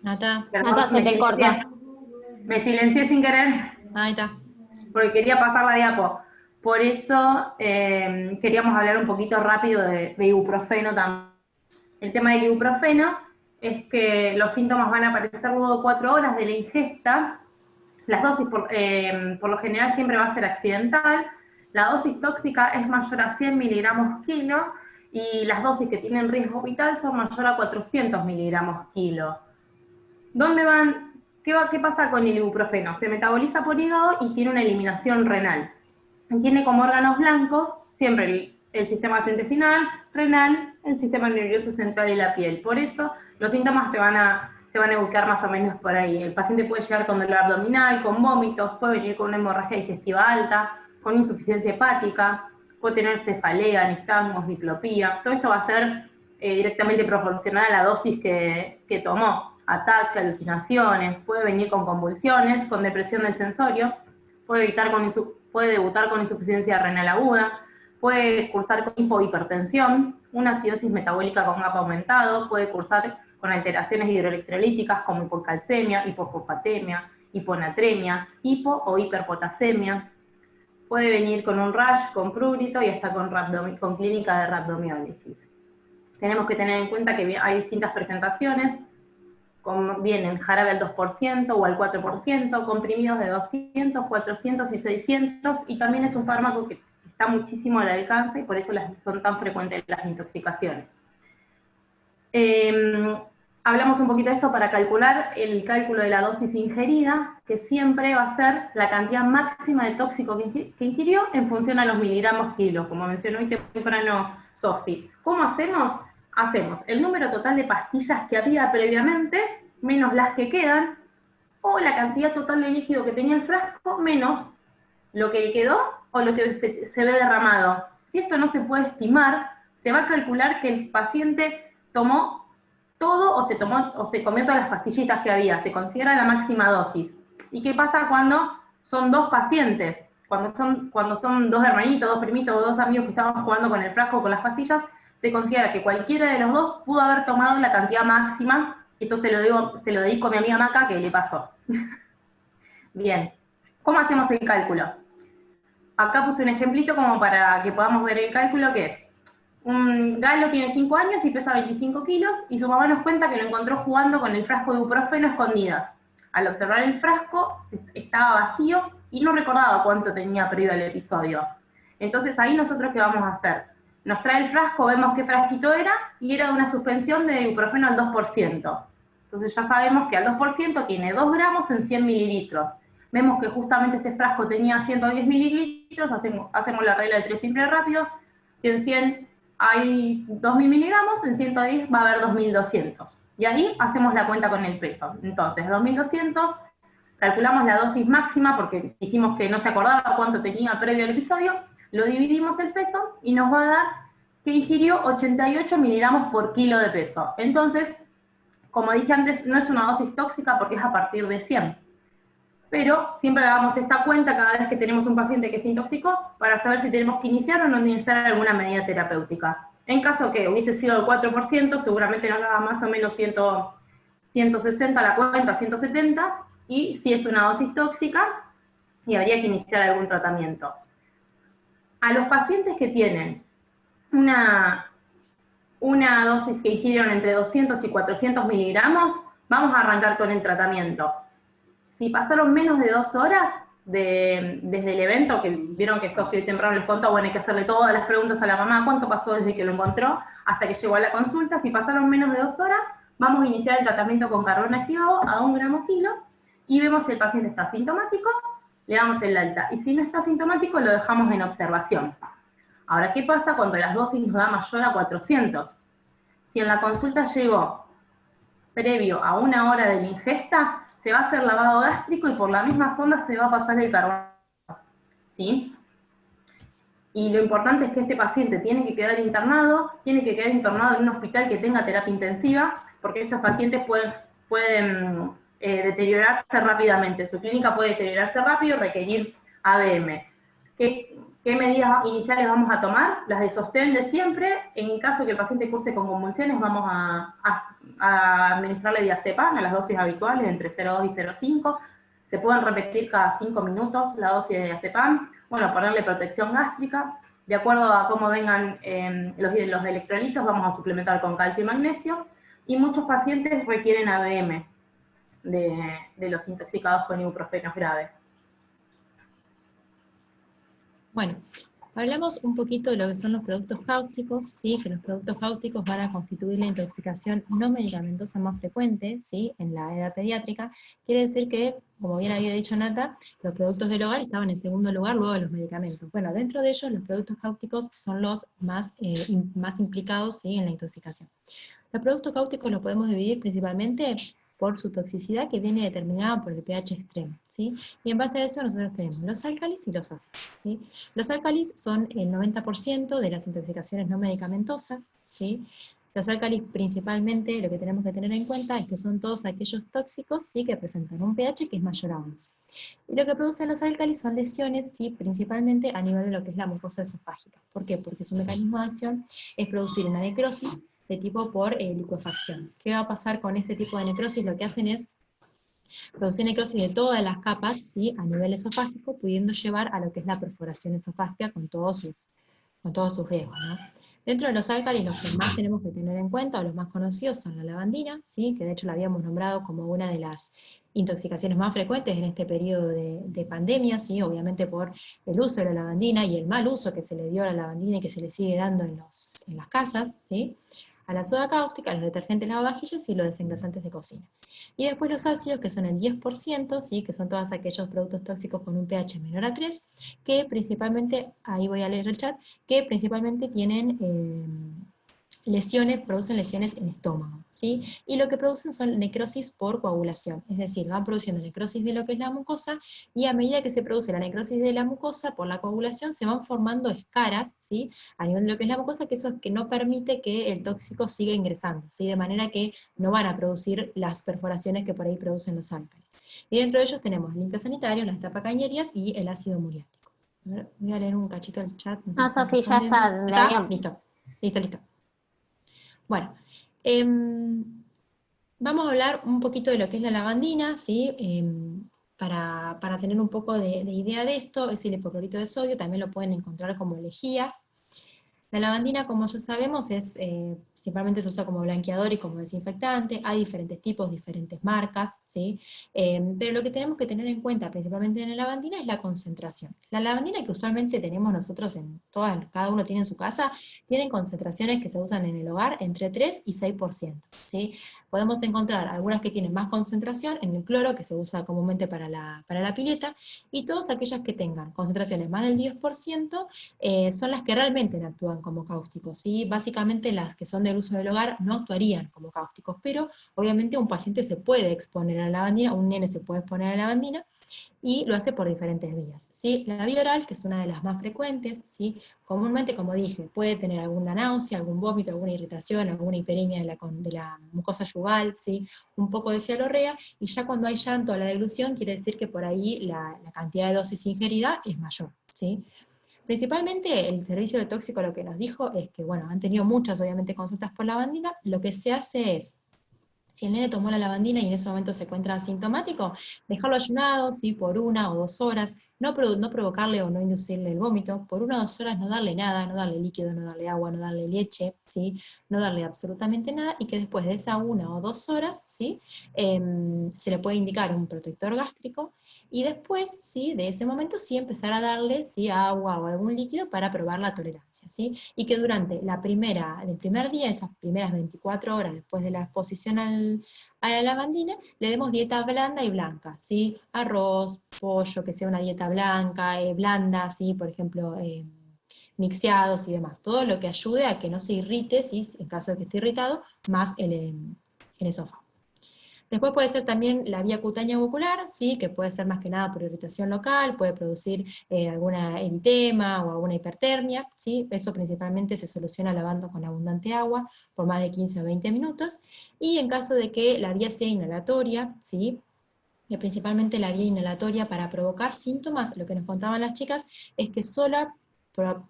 Nata, Nata, se te corta. Me silencié sin querer, ahí está. porque quería pasar la diapo. Por eso queríamos hablar un poquito rápido de ibuprofeno también. El tema del ibuprofeno es que los síntomas van a aparecer luego de 4 horas de la ingesta. Las dosis por lo general siempre va a ser accidental. La dosis tóxica es mayor a 100 miligramos kilo y las dosis que tienen riesgo vital son mayor a 400 miligramos kilo. ¿Dónde van? ¿Qué pasa con el ibuprofeno? Se metaboliza por hígado y tiene una eliminación renal. Tiene como órganos blancos siempre el sistema gastrointestinal, renal, el sistema nervioso central y la piel. Por eso los síntomas se van a ubicar más o menos por ahí. El paciente puede llegar con dolor abdominal, con vómitos, puede venir con una hemorragia digestiva alta, con insuficiencia hepática, puede tener cefalea, nixtagmos, diplopía. Todo esto va a ser directamente proporcional a la dosis que tomó. Ataxia, alucinaciones, puede venir con convulsiones, con depresión del sensorio, puede debutar con insuficiencia renal aguda, puede cursar con hipohipertensión, una acidosis metabólica con GAPA aumentado, puede cursar con alteraciones hidroelectrolíticas como hipocalcemia, hipofosfatemia, hiponatremia, hipo o hiperpotasemia. Puede venir con un rash, con prurito y hasta con clínica de rhabdomiólisis. Tenemos que tener en cuenta que hay distintas presentaciones, vienen jarabe al 2% o al 4%, comprimidos de 200, 400 y 600, y también es un fármaco que está muchísimo al alcance y por eso son tan frecuentes las intoxicaciones. Hablamos un poquito de esto para calcular el cálculo de la dosis ingerida, que siempre va a ser la cantidad máxima de tóxico que ingirió en función a los miligramos kilos, como mencionó hoy temprano Sofi. ¿Cómo hacemos? Hacemos el número total de pastillas que había previamente, menos las que quedan, o la cantidad total de líquido que tenía el frasco, menos lo que quedó o lo que se ve derramado. Si esto no se puede estimar, se va a calcular que el paciente tomó todo o se comió todas las pastillitas que había, se considera la máxima dosis. ¿Y qué pasa cuando son 2 pacientes? Cuando son 2 hermanitos, 2 primitos o 2 amigos que estaban jugando con el frasco o con las pastillas, se considera que cualquiera de los 2 pudo haber tomado la cantidad máxima. Esto se lo dedico a mi amiga Maca, que le pasó. Bien, ¿cómo hacemos el cálculo? Acá puse un ejemplito como para que podamos ver el cálculo, que es: un Galo tiene 5 años y pesa 25 kilos, y su mamá nos cuenta que lo encontró jugando con el frasco de ibuprofeno escondidas. Al observar el frasco, estaba vacío y no recordaba cuánto tenía previo al episodio. Entonces ahí nosotros, ¿qué vamos a hacer? Nos trae el frasco, vemos qué frasquito era, y era de una suspensión de ibuprofeno al 2%. Entonces ya sabemos que al 2% tiene 2 gramos en 100 mililitros. Vemos que justamente este frasco tenía 110 mililitros, hacemos la regla de 3 simple rápido. Si en 100 hay 2.000 miligramos, en 110 va a haber 2.200. Y ahí hacemos la cuenta con el peso. Entonces, 2.200, calculamos la dosis máxima, porque dijimos que no se acordaba cuánto tenía previo al episodio, lo dividimos el peso y nos va a dar que ingirió 88 miligramos por kilo de peso. Entonces, como dije antes, no es una dosis tóxica porque es a partir de 100. Pero siempre hagamos esta cuenta cada vez que tenemos un paciente que se intoxicó para saber si tenemos que iniciar o no iniciar alguna medida terapéutica. En caso que hubiese sido el 4%, seguramente nos daba más o menos 160 la cuenta, 170, y si es una dosis tóxica, y habría que iniciar algún tratamiento. A los pacientes que tienen una una dosis que ingirieron entre 200 y 400 miligramos, vamos a arrancar con el tratamiento. Si pasaron menos de 2 horas desde el evento, que vieron que Sofía hoy temprano les contó, bueno, hay que hacerle todas las preguntas a la mamá, cuánto pasó desde que lo encontró hasta que llegó a la consulta, si pasaron menos de 2 horas, vamos a iniciar el tratamiento con carbón activado a 1 gramo kilo, y vemos si el paciente está asintomático, le damos el alta, y si no está asintomático, lo dejamos en observación. Ahora, ¿qué pasa cuando las dosis nos da mayor a 400? Si en la consulta llegó previo a 1 hora de la ingesta, se va a hacer lavado gástrico y por la misma sonda se va a pasar el carbón, ¿sí? Y lo importante es que este paciente tiene que quedar internado en un hospital que tenga terapia intensiva, porque estos pacientes pueden deteriorarse rápidamente, su clínica puede deteriorarse rápido y requerir ABM. ¿Qué medidas iniciales vamos a tomar? Las de sostén de siempre. En el caso que el paciente curse con convulsiones, vamos a administrarle diazepam a las dosis habituales, entre 0,2 y 0,5. Se pueden repetir cada 5 minutos la dosis de diazepam. Bueno, ponerle protección gástrica. De acuerdo a cómo vengan los electrolitos, vamos a suplementar con calcio y magnesio. Y muchos pacientes requieren ABM de los intoxicados con ibuprofenos graves. Bueno, hablamos un poquito de lo que son los productos cáusticos, ¿sí? Que los productos cáusticos van a constituir la intoxicación no medicamentosa más frecuente, ¿sí? En la edad pediátrica. Quiere decir que, como bien había dicho Nata, los productos del hogar estaban en segundo lugar luego de los medicamentos. Bueno, dentro de ellos los productos cáusticos son los más implicados, ¿sí? En la intoxicación. Los productos cáusticos los podemos dividir principalmente por su toxicidad, que viene determinada por el pH extremo, ¿sí? Y en base a eso nosotros tenemos los álcalis y los ácidos, ¿sí? Los álcalis son el 90% de las intoxicaciones no medicamentosas, ¿sí? Los álcalis principalmente, lo que tenemos que tener en cuenta es que son todos aquellos tóxicos, ¿sí? Que presentan un pH que es mayor a 11. Y lo que producen los álcalis son lesiones, ¿sí? Principalmente a nivel de lo que es la mucosa esofágica. ¿Por qué? Porque su mecanismo de acción es producir una necrosis de tipo por licuefacción. ¿Qué va a pasar con este tipo de necrosis? Lo que hacen es producir necrosis de todas las capas, ¿sí? A nivel esofágico, pudiendo llevar a lo que es la perforación esofágica con todos sus riesgos, ¿no? Dentro de los álcalis, los que más tenemos que tener en cuenta, o los más conocidos, son la lavandina, ¿sí? Que de hecho la habíamos nombrado como una de las intoxicaciones más frecuentes en este periodo de pandemia, ¿sí? Obviamente por el uso de la lavandina y el mal uso que se le dio a la lavandina y que se le sigue dando en las casas, ¿sí? A la soda cáustica, a los detergentes lavavajillas y los desengrasantes de cocina. Y después los ácidos, que son el 10%, ¿sí? Que son todos aquellos productos tóxicos con un pH menor a 3, que principalmente, ahí voy a leer el chat, que principalmente tienen producen lesiones en estómago, ¿sí? Y lo que producen son necrosis por coagulación, es decir, van produciendo necrosis de lo que es la mucosa, y a medida que se produce la necrosis de la mucosa por la coagulación, se van formando escaras, ¿sí? A nivel de lo que es la mucosa, que eso es que no permite que el tóxico siga ingresando, ¿sí? De manera que no van a producir las perforaciones que por ahí producen los álcalis. Y dentro de ellos tenemos el limpio sanitario, las tapacañerías y el ácido muriático. A ver, voy a leer un cachito del chat. No, Sofi, ya está. Listo. Bueno, vamos a hablar un poquito de lo que es la lavandina, ¿sí? Para tener un poco de idea de esto, es el hipoclorito de sodio, también lo pueden encontrar como lejías. La lavandina, como ya sabemos, principalmente se usa como blanqueador y como desinfectante. Hay diferentes tipos, diferentes marcas, ¿sí? Pero lo que tenemos que tener en cuenta, principalmente en la lavandina, es la concentración. La lavandina que usualmente tenemos nosotros cada uno tiene en su casa, tienen concentraciones que se usan en el hogar entre 3 y 6%, ¿sí? Podemos encontrar algunas que tienen más concentración en el cloro, que se usa comúnmente para la pileta, y todas aquellas que tengan concentraciones más del 10% son las que realmente actúan como cáusticos, ¿sí? Básicamente las que son del uso del hogar no actuarían como cáusticos, pero obviamente un paciente se puede exponer a la lavandina, un nene se puede exponer a la lavandina, y lo hace por diferentes vías, ¿sí? La vía oral, que es una de las más frecuentes, ¿sí? Comúnmente, como dije, puede tener alguna náusea, algún vómito, alguna irritación, alguna hiperemia de la mucosa yugal, ¿sí? Un poco de cialorrea, y ya cuando hay llanto o la deglución, quiere decir que por ahí la cantidad de dosis ingerida es mayor, ¿sí? Principalmente el servicio de tóxico lo que nos dijo es que, bueno, han tenido muchas, obviamente, consultas por lavandina. Lo que se hace es, si el nene tomó la lavandina y en ese momento se encuentra asintomático, dejarlo ayunado, ¿sí? Por 1 o 2 horas, no provocarle o no inducirle el vómito, por 1 o 2 horas no darle nada, no darle líquido, no darle agua, no darle leche, ¿sí? No darle absolutamente nada, y que después de esa 1 o 2 horas, ¿sí? Se le puede indicar un protector gástrico, y después, ¿sí? De ese momento sí empezar a darle, ¿sí? Agua o algún líquido para probar la tolerancia, ¿sí? Y que durante el primer día, esas primeras 24 horas después de la exposición a la lavandina, le demos dieta blanda y blanca, ¿sí? Arroz, pollo, que sea una dieta blanca, blanda, ¿sí? Por ejemplo, mixeados y demás. Todo lo que ayude a que no se irrite, ¿sí? En caso de que esté irritado, más el esófago. Después puede ser también la vía cutánea o ocular, ¿sí? Que puede ser más que nada por irritación local, puede producir alguna eritema o alguna hipertermia, ¿sí? Eso principalmente se soluciona lavando con abundante agua por más de 15 a 20 minutos, y en caso de que la vía sea inhalatoria, ¿sí? Que principalmente la vía inhalatoria para provocar síntomas, lo que nos contaban las chicas, es que sola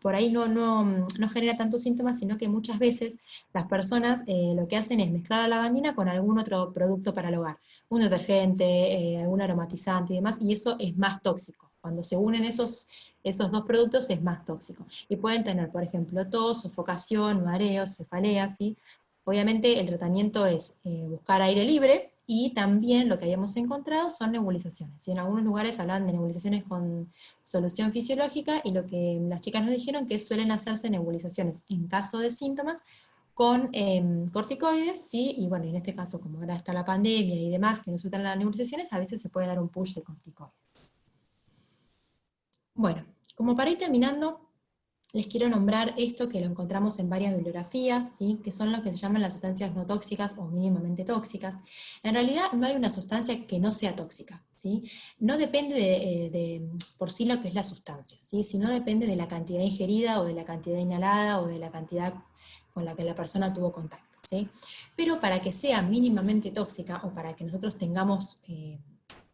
por ahí no genera tantos síntomas, sino que muchas veces las personas lo que hacen es mezclar la lavandina con algún otro producto para el hogar, un detergente, algún aromatizante y demás, y eso es más tóxico. Cuando se unen esos 2 productos es más tóxico. Y pueden tener, por ejemplo, tos, sofocación, mareos, cefaleas, ¿sí? Obviamente el tratamiento es buscar aire libre, y también lo que habíamos encontrado son nebulizaciones. Y en algunos lugares hablan de nebulizaciones con solución fisiológica, y lo que las chicas nos dijeron que suelen hacerse nebulizaciones en caso de síntomas con corticoides, ¿sí? Y bueno, en este caso, como ahora está la pandemia y demás, que no se usan las nebulizaciones, a veces se puede dar un push de corticoides. Bueno, como para ir terminando, les quiero nombrar esto que lo encontramos en varias bibliografías, ¿sí? Que son lo que se llaman las sustancias no tóxicas o mínimamente tóxicas. En realidad no hay una sustancia que no sea tóxica, ¿sí? No depende de por sí lo que es la sustancia, ¿sí? Sino depende de la cantidad ingerida o de la cantidad inhalada o de la cantidad con la que la persona tuvo contacto, ¿sí? Pero para que sea mínimamente tóxica, o para que nosotros tengamos que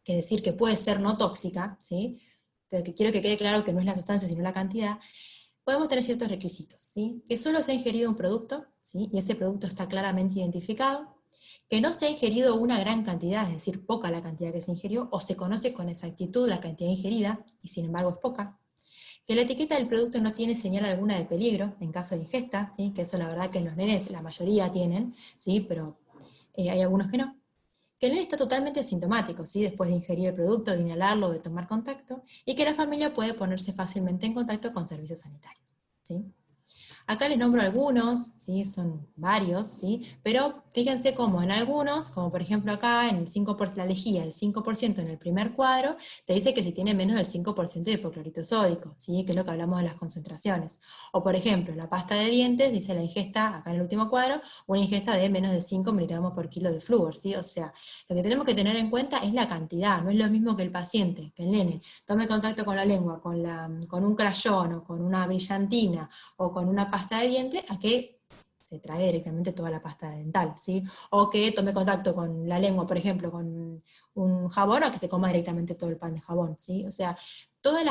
decir que puede ser no tóxica, ¿sí? Pero que quiero que quede claro que no es la sustancia sino la cantidad, podemos tener ciertos requisitos, ¿sí? Que solo se ha ingerido un producto, ¿sí? Y ese producto está claramente identificado, que no se ha ingerido una gran cantidad, es decir, poca la cantidad que se ingirió, o se conoce con exactitud la cantidad ingerida, y sin embargo es poca, que la etiqueta del producto no tiene señal alguna de peligro en caso de ingesta, ¿sí? Que eso la verdad que en los nenes la mayoría tienen, ¿sí? Pero hay algunos que no. Que el nene está totalmente asintomático, ¿sí? Después de ingerir el producto, de inhalarlo, de tomar contacto, y que la familia puede ponerse fácilmente en contacto con servicios sanitarios, ¿sí? Acá les nombro algunos, ¿sí? Son varios, ¿sí? Pero fíjense cómo en algunos, como por ejemplo acá en el 5%, la lejía, el 5% en el primer cuadro, te dice que si tiene menos del 5% de hipoclorito sódico, ¿sí? Que es lo que hablamos de las concentraciones. O por ejemplo, la pasta de dientes, dice la ingesta, acá en el último cuadro, una ingesta de menos de 5 miligramos por kilo de flúor, ¿sí? O sea, lo que tenemos que tener en cuenta es la cantidad, no es lo mismo que el paciente, que el nene, tome contacto con la lengua, con un crayón, o con una brillantina, o con una pasta de dientes, a que se trague directamente toda la pasta dental, ¿sí? O que tome contacto con la lengua, por ejemplo, con un jabón, o que se coma directamente todo el pan de jabón, ¿sí? O sea, todas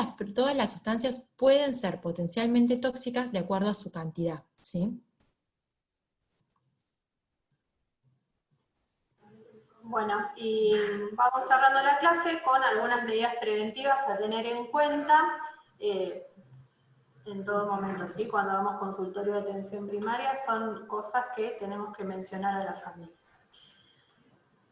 las sustancias pueden ser potencialmente tóxicas de acuerdo a su cantidad, ¿sí? Bueno, y vamos cerrando la clase con algunas medidas preventivas a tener en cuenta en todo momento, ¿sí? Cuando vamos a consultorio de atención primaria, son cosas que tenemos que mencionar a la familia.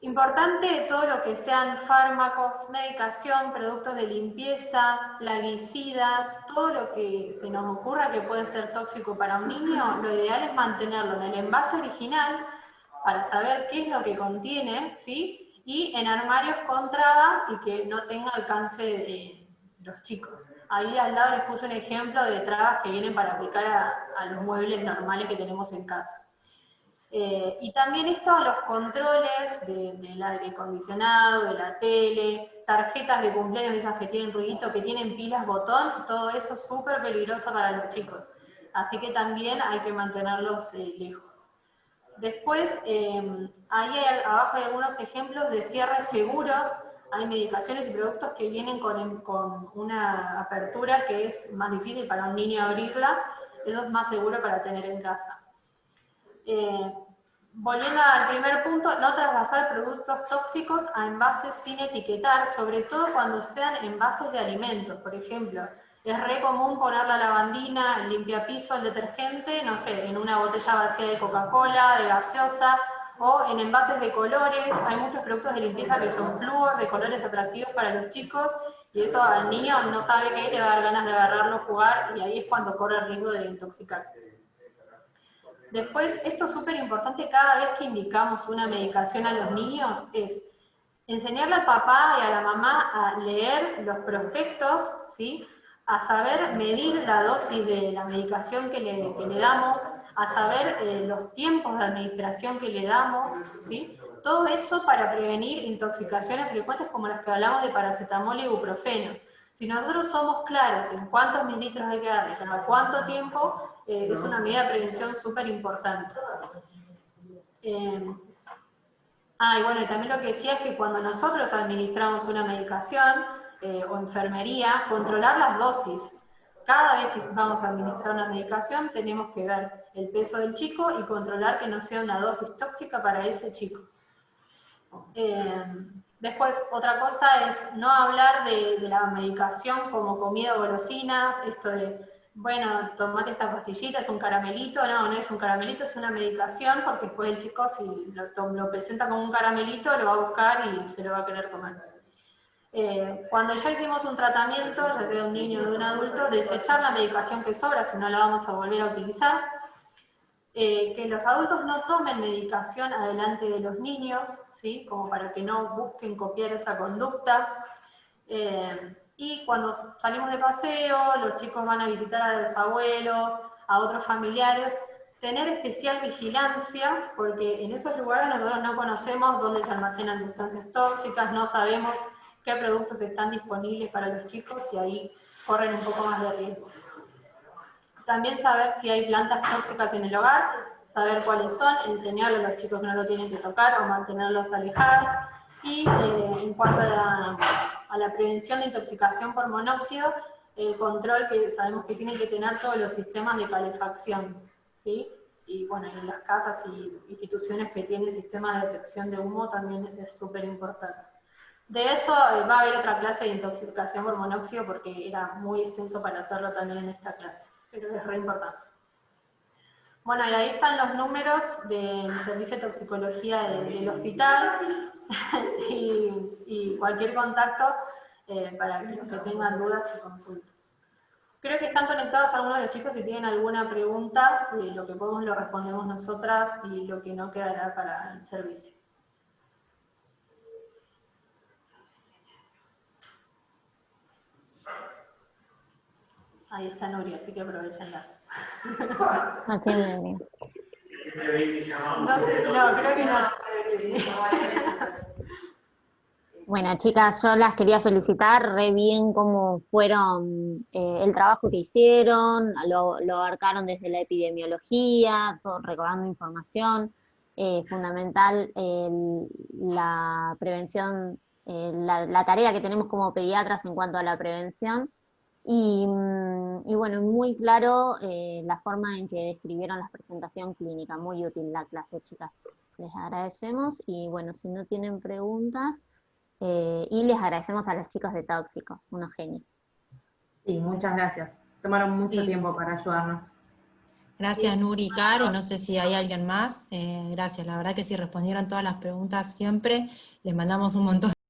Importante todo lo que sean fármacos, medicación, productos de limpieza, plaguicidas, todo lo que se nos ocurra que puede ser tóxico para un niño, lo ideal es mantenerlo en el envase original para saber qué es lo que contiene, ¿sí? Y en armarios con traba y que no tenga alcance de los chicos. Ahí al lado les puse un ejemplo de trabas que vienen para aplicar a los muebles normales que tenemos en casa. Y también esto, los controles del aire acondicionado, de la tele, tarjetas de cumpleaños, esas que tienen ruidito, que tienen pilas botón, todo eso es súper peligroso para los chicos. Así que también hay que mantenerlos lejos. Después, abajo hay algunos ejemplos de cierres seguros. Hay medicaciones y productos que vienen con una apertura que es más difícil para un niño abrirla. Eso es más seguro para tener en casa. volviendo al primer punto, no trasvasar productos tóxicos a envases sin etiquetar, sobre todo cuando sean envases de alimentos. Por ejemplo, es re común poner la lavandina, el limpiapiso, el detergente, no sé, en una botella vacía de Coca-Cola, de gaseosa, o en envases de colores. Hay muchos productos de limpieza que son flúor, de colores atractivos para los chicos, y eso al niño no sabe qué es, le va a dar ganas de agarrarlo, jugar, y ahí es cuando corre el riesgo de intoxicarse. Después, esto es súper importante cada vez que indicamos una medicación a los niños, es enseñarle al papá y a la mamá a leer los prospectos, ¿sí? A saber medir la dosis de la medicación que le damos, a saber los tiempos de administración que le damos, ¿sí? Todo eso para prevenir intoxicaciones frecuentes como las que hablamos de paracetamol y ibuprofeno. Si nosotros somos claros en cuántos mililitros hay que darle, cada cuánto tiempo, es una medida de prevención súper importante. Y bueno, y también lo que decía es que cuando nosotros administramos una medicación o enfermería, controlar las dosis. Cada vez que vamos a administrar una medicación tenemos que ver el peso del chico y controlar que no sea una dosis tóxica para ese chico. Después, otra cosa es no hablar de la medicación como comida o golosinas, esto de, bueno, tomate esta pastillita, es un caramelito. No, no es un caramelito, es una medicación, porque después el chico, si lo presenta como un caramelito, lo va a buscar y se lo va a querer comer. Cuando ya hicimos un tratamiento, ya sea de un niño o de un adulto, desechar la medicación que sobra, si no la vamos a volver a utilizar. Que los adultos no tomen medicación adelante de los niños, ¿sí? Como para que no busquen copiar esa conducta. Y cuando salimos de paseo, los chicos van a visitar a los abuelos, a otros familiares, tener especial vigilancia, porque en esos lugares nosotros no conocemos dónde se almacenan sustancias tóxicas, no sabemos qué productos están disponibles para los chicos y ahí corren un poco más de riesgo. También saber si hay plantas tóxicas en el hogar, saber cuáles son, enseñarle a los chicos que no lo tienen que tocar o mantenerlos alejados. Y en cuanto a la prevención de intoxicación por monóxido, el control que sabemos que tienen que tener todos los sistemas de calefacción, ¿sí? Y bueno, en las casas y instituciones que tienen sistemas de detección de humo también es súper importante. De eso va a haber otra clase de intoxicación por monóxido porque era muy extenso para hacerlo también en esta clase, pero es re importante. Bueno, y ahí están los números del servicio de toxicología del hospital y cualquier contacto para los que tengan dudas y consultas. Creo que están conectados algunos de los chicos. Si tienen alguna pregunta, lo que podemos lo respondemos nosotras y lo que no quedará para el servicio. Ahí está Nuria, así que aprovechenla. No tiene bien. No sé, no, creo que no. Bueno, chicas, yo las quería felicitar re bien cómo fueron el trabajo que hicieron, lo abarcaron desde la epidemiología, todo, recabando información, fundamental la prevención, la tarea que tenemos como pediatras en cuanto a la prevención. Y bueno, muy claro la forma en que describieron la presentación clínica, muy útil la clase, chicas. Les agradecemos y bueno, si no tienen preguntas, y les agradecemos a los chicos de Tóxico, unos genios. Sí, muchas gracias. Tomaron mucho tiempo para ayudarnos. Gracias Nuri y Car, y no sé si hay alguien más. Gracias, la verdad que sí respondieron todas las preguntas siempre. Les mandamos un montón